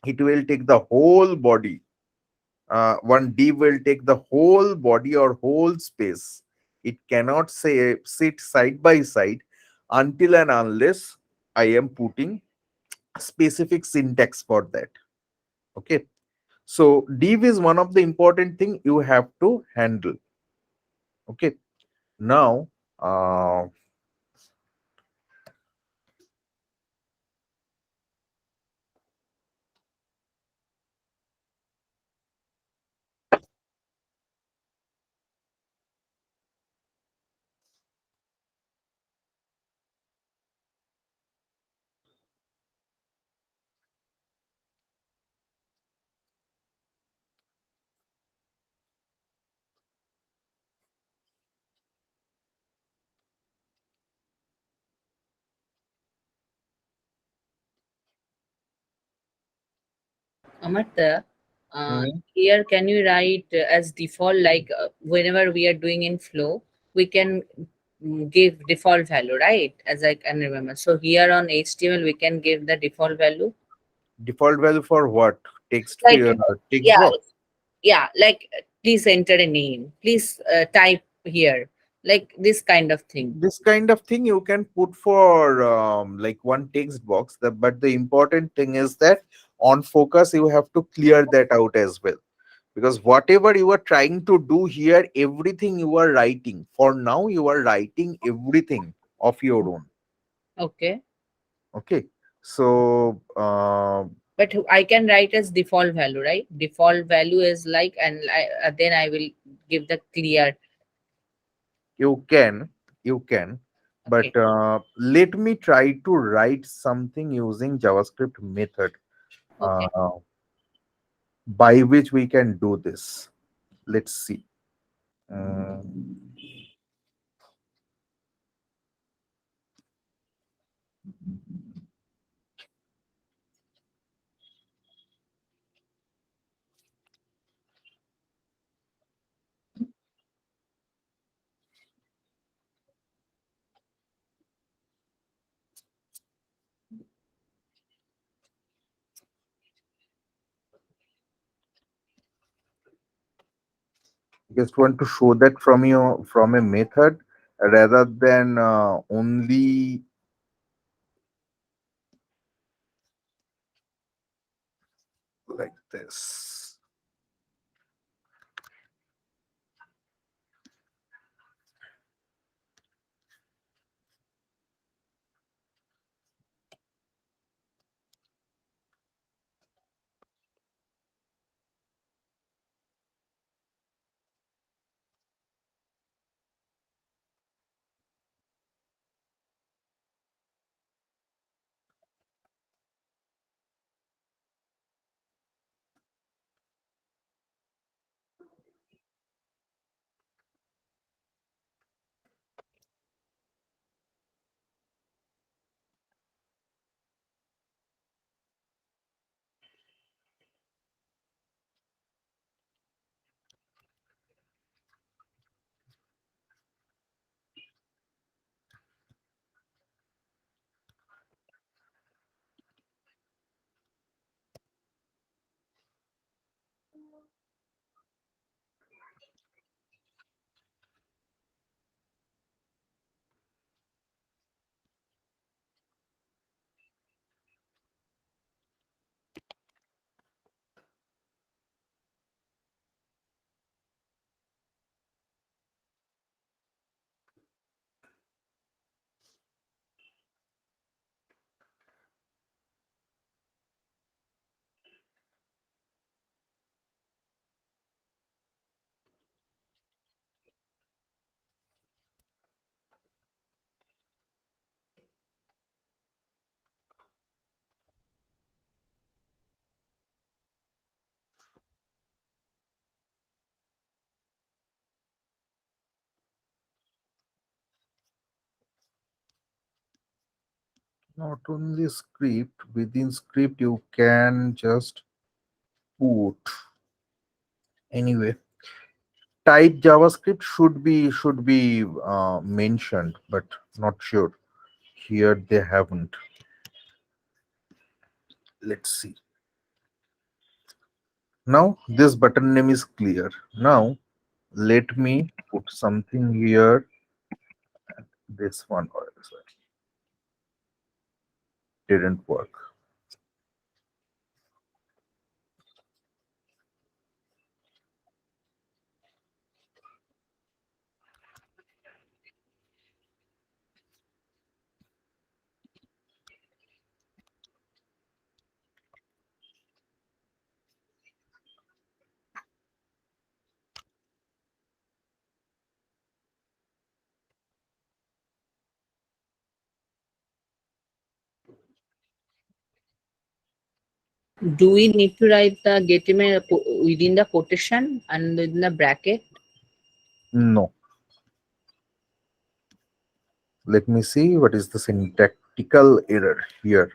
it will take the whole body. One div will take the whole body or whole space. It cannot say sit side by side until and unless I am putting specific syntax for that. Okay. So div is one of the important thing you have to handle. Okay. Now,
Amartya,
mhm.
here can you write as default, like whenever we are doing in flow, we can give default value, right? As I can remember. So here on HTML, we can give the default value.
Default value for what? Text
Like,
text
yeah,
box.
yeah, like please enter a name. Please type here. Like this kind of thing.
This kind of thing you can put for like one text box. But the important thing is that on focus you have to clear that out as well, because whatever you are trying to do here, everything you are writing for now, you are writing everything of your own.
Okay.
Okay. So
But I can write as default value, right? Default value is like, and then I will give the clear.
you can, you can, but
Okay.
let me try to write something using JavaScript method
Okay.
uh, by which we can do this. Let's see. Mm, just want to show that from you from a method rather than only like this. Not only script, within script you can just put anyway. Type JavaScript should be mentioned, but not sure. Here they haven't. Let's see. Now this button name is clear. Now let me put something here. This one also didn't work.
Do we need to write the get email within the quotation and within the bracket?
No. Let me see what is the syntactical error here.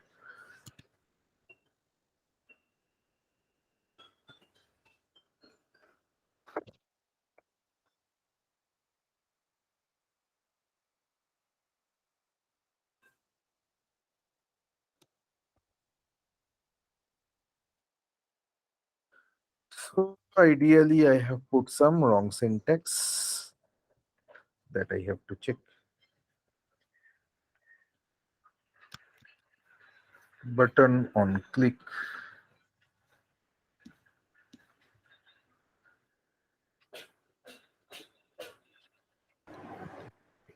So ideally I have put some wrong syntax that I have to check. Button on click.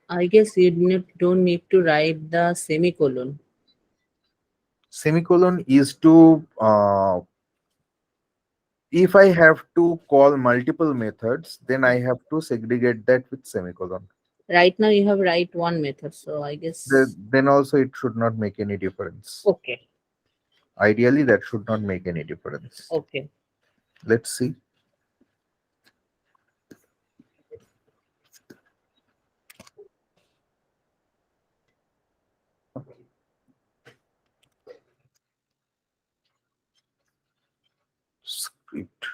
I guess don't need to write the semicolon.
Semicolon is to if I have to call multiple methods, then I have to segregate that with semicolon.
Right now you have write one method, so I guess
Then also it should not make any difference.
okay.
Ideally, that should not make any difference.
Okay.
Let's see. Script.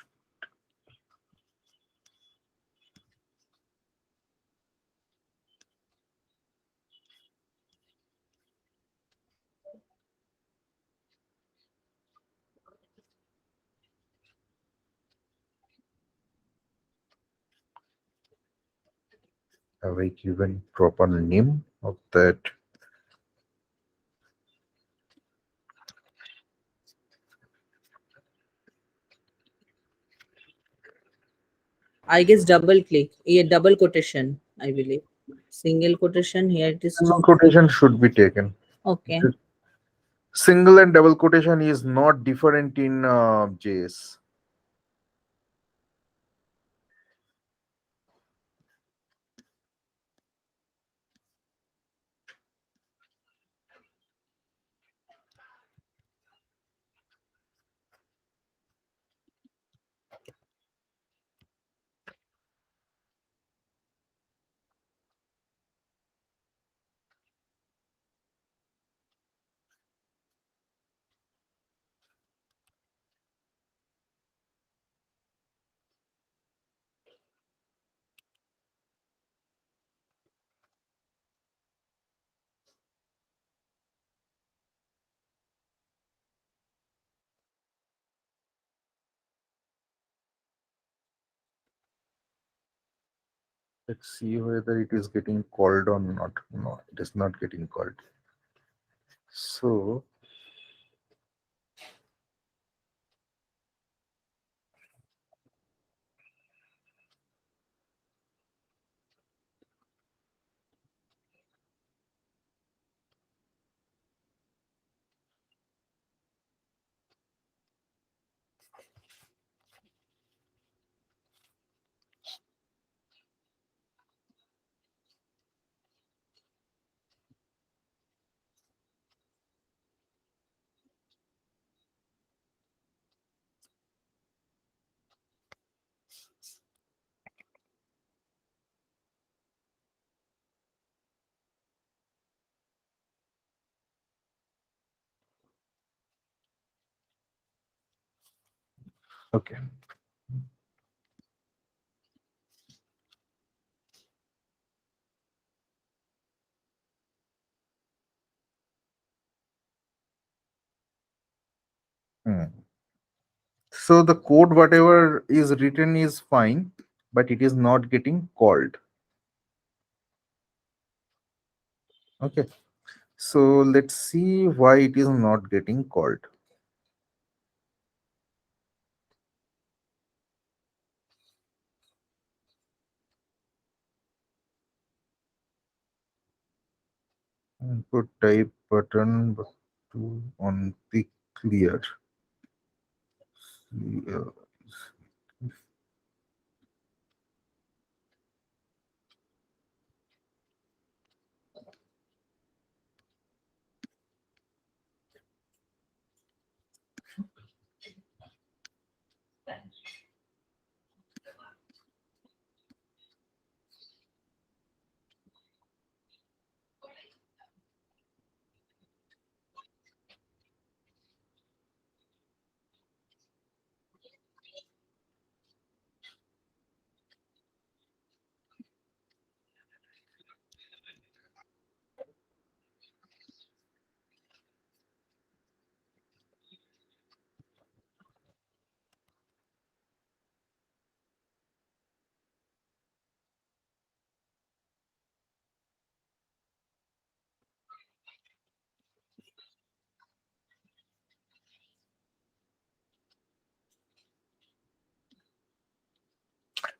Have I given proper name of that?
I guess double click. Yeah, double quotation, I believe. Single quotation here it is
Single quotation should be taken.
okay.
Single and double quotation is not different in JS. Let's see whether it is getting called or not. No, it is not getting called. So Okay. Hmm. So the code, whatever is written, is fine, but it is not getting called. Okay. So let's see why it is not getting called. Input type button on the clear. Yeah.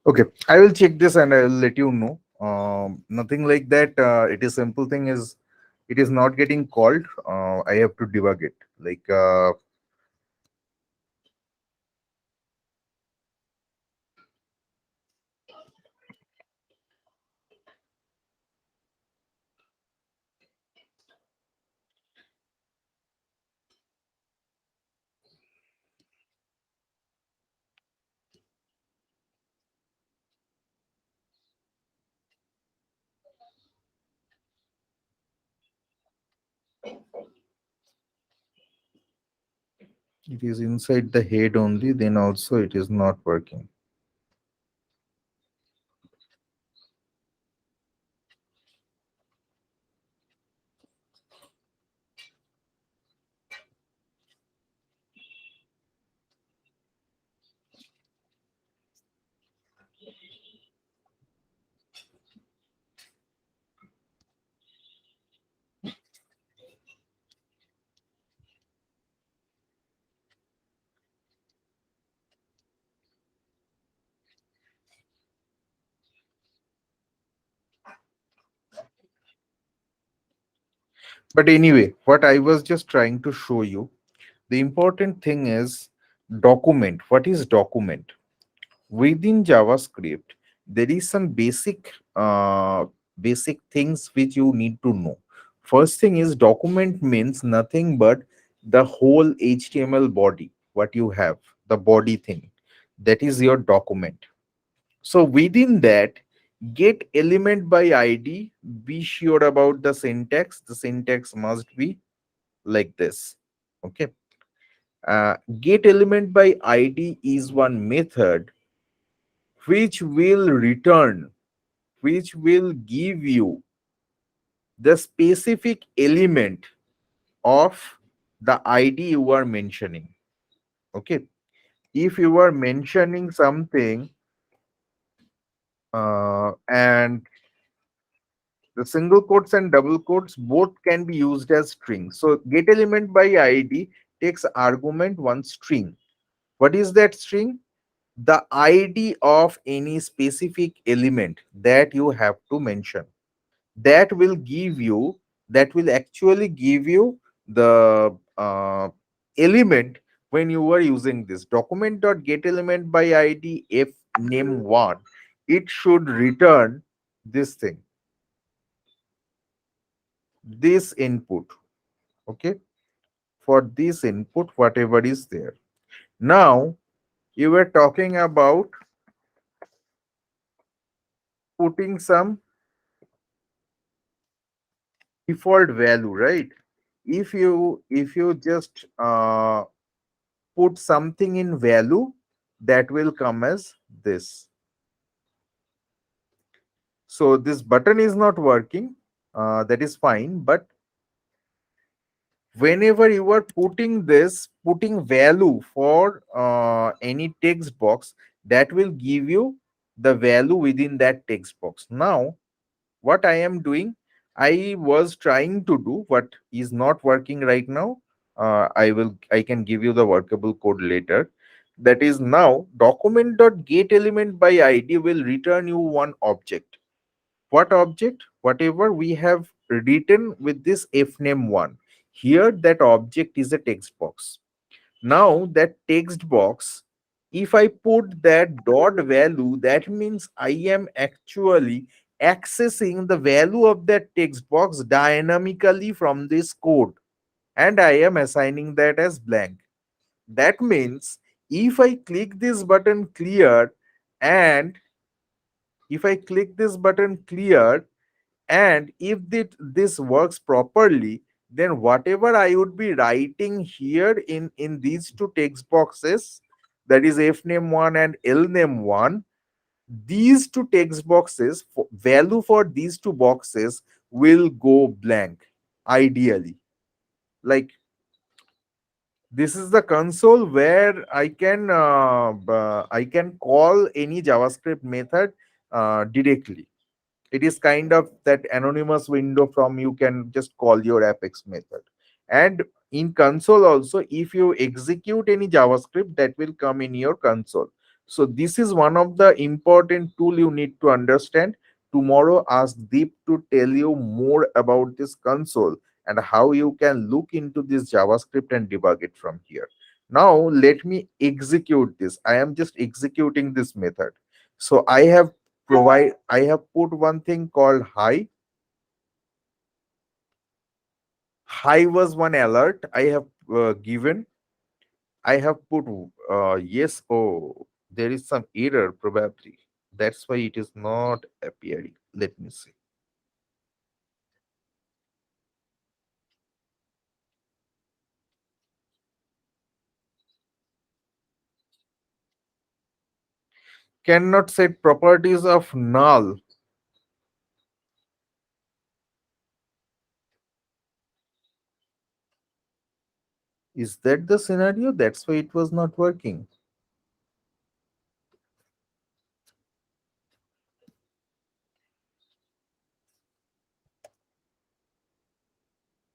Okay, I will check this and I will let you know. Nothing like that. It is simple thing is it is not getting called. I have to debug it. Like it is inside the head only. Then also it is not working. But anyway, what I was just trying to show you, the important thing is document. What is document? Within JavaScript, there is some basic things which you need to know. First thing is document means nothing but the whole HTML body, what you have, the body thing. That is your document. So within that, get element by ID, be sure about the syntax. The syntax must be like this. Okay. Get element by ID is one method which will return, which will give you the specific element of the ID you are mentioning. Okay. If you are mentioning something and the single quotes and double quotes both can be used as strings. So get element by ID takes argument one string. What is that string? The ID of any specific element that you have to mention. That will give you, that will actually give you the element when you are using this document dot get element by id f name one. It should return this thing, this input. Okay, for this input whatever is there. Now you were talking about putting some default value, right? If you just put something in value, that will come as this. So this button is not working. That is fine, but whenever you are putting value for any text box, that will give you the value within that text box. Now what I am doing, I was trying to do what is not working right now. I can give you the workable code later. That is, now document.getElement by id will return you one object. What object? Whatever we have written with this fname1. Here that object is a text box. Now that text box, if I put that dot value, that means I am actually accessing the value of that text box dynamically from this code, and I am assigning that as blank. That means if I click this button clear, and if I click this button clear, and if this works properly, then whatever I would be writing here in these two text boxes, that is fname1 and lname1, these two text boxes, value for these two boxes will go blank ideally. Like, this is the console where I can call any JavaScript method directly. It is kind of that anonymous window from you can just call your apex method. And in console also, if you execute any JavaScript, that will come in your console. So this is one of the important tool you need to understand. Tomorrow ask Deep to tell you more about this console and how you can look into this JavaScript and debug it from here. Now let me execute this. I am just executing this method. So I have put one thing called hi. Hi was one alert I have given. I have put yes. Oh, there is some error probably. That's why it is not appearing. Let me see. Cannot set properties of null. Is that the scenario? That's why it was not working.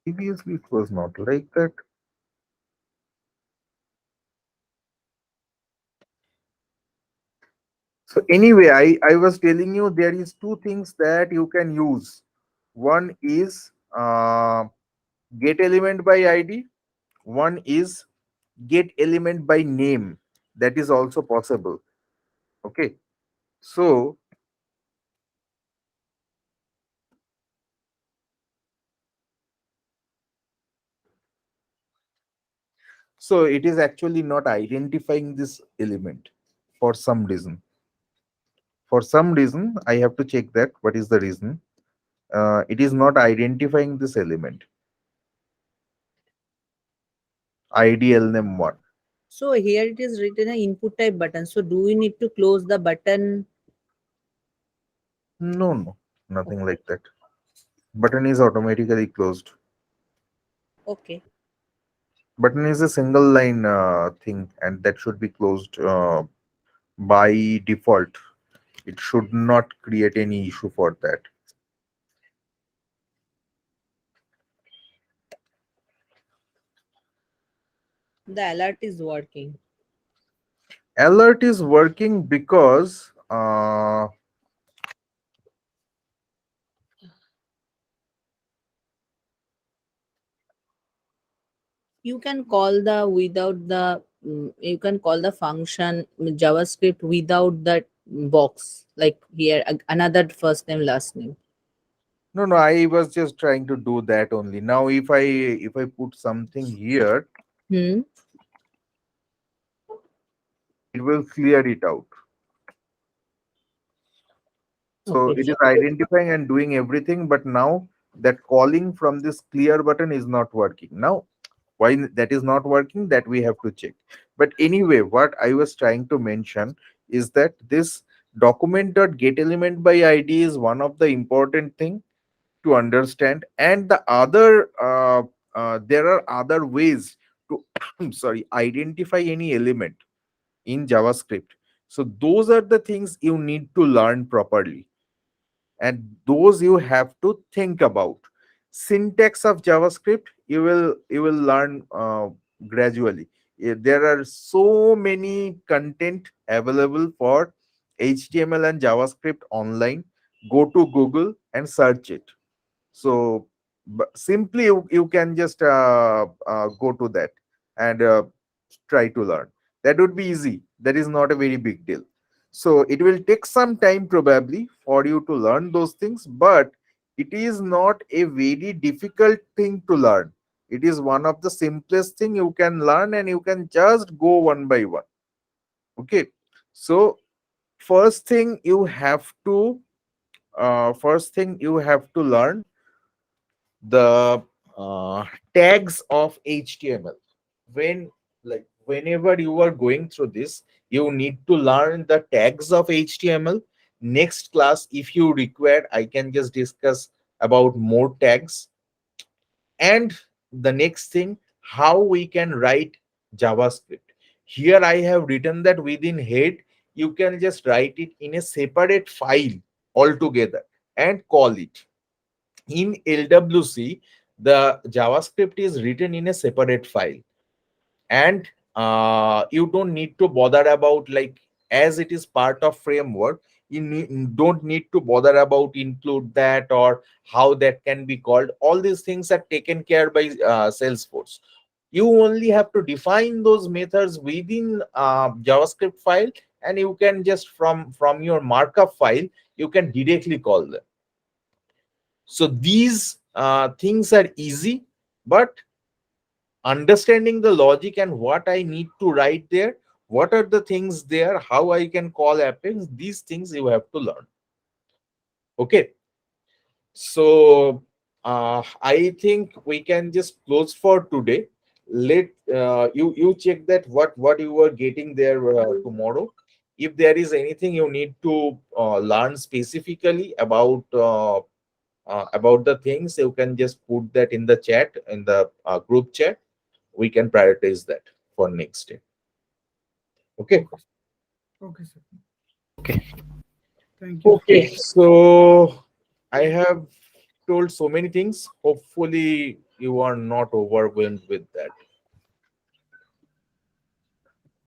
Previously, it was not like that. So anyway, I was telling you there is two things that you can use. One is get element by id. One is get element by name. That is also possible. Okay. So it is actually not identifying this element for some reason. For some reason, I have to check that. What is the reason? It is not identifying this element. IDL name one.
So here it is written a input type button. So do we need to close the button?
No, nothing like that. Button is automatically closed.
Okay.
Button is a single line thing, and that should be closed by default. It should not create any issue for that.
The alert is working.
Alert is working because
You can call the without the you can call the function JavaScript without that box, like here another first name last name.
no, I was just trying to do that only. Now if I put something here,
Hmm.
it will clear it out. So
Okay.
it is identifying and doing everything, but now that calling from this clear button is not working. Now Why that is not working, that we have to check. But anyway, what I was trying to mention is that this document.getElement by id is one of the important thing to understand, and the other there are other ways to sorry, identify any element in JavaScript. So those are the things you need to learn properly, and those you have to think about. Syntax of JavaScript you will learn gradually. There are so many content available for HTML and JavaScript online. Go to Google and search it. So simply you can just go to that and try to learn. That would be easy. That is not a very big deal. So it will take some time probably for you to learn those things, but it is not a very difficult thing to learn. It is one of the simplest thing you can learn, and you can just go one by one. Okay. So first thing you have to learn the tags of HTML. When whenever you are going through this, you need to learn the tags of HTML. Next class, if you require, I can just discuss about more tags. And the next thing, how we can write JavaScript. Here I have written that within head, you can just write it in a separate file altogether and call it. In LWC, the JavaScript is written in a separate file, and you don't need to bother about, like, as it is part of framework, don't need to bother about include that or how that can be called. All these things are taken care by Salesforce. You only have to define those methods within JavaScript file, and you can just from your markup file, you can directly call them. So these things are easy, but understanding the logic and what I need to write there, what are the things there, how I can call Apex, these things you have to learn. Okay. So I think we can just close for today. Let you check that what you were getting there tomorrow. If there is anything you need to learn specifically about the things, you can just put that in the chat, in the group chat. We can prioritize that for next day. Okay.
Okay, sir.
Okay.
Thank you.
Okay. So I have told so many things. Hopefully you are not overwhelmed with that.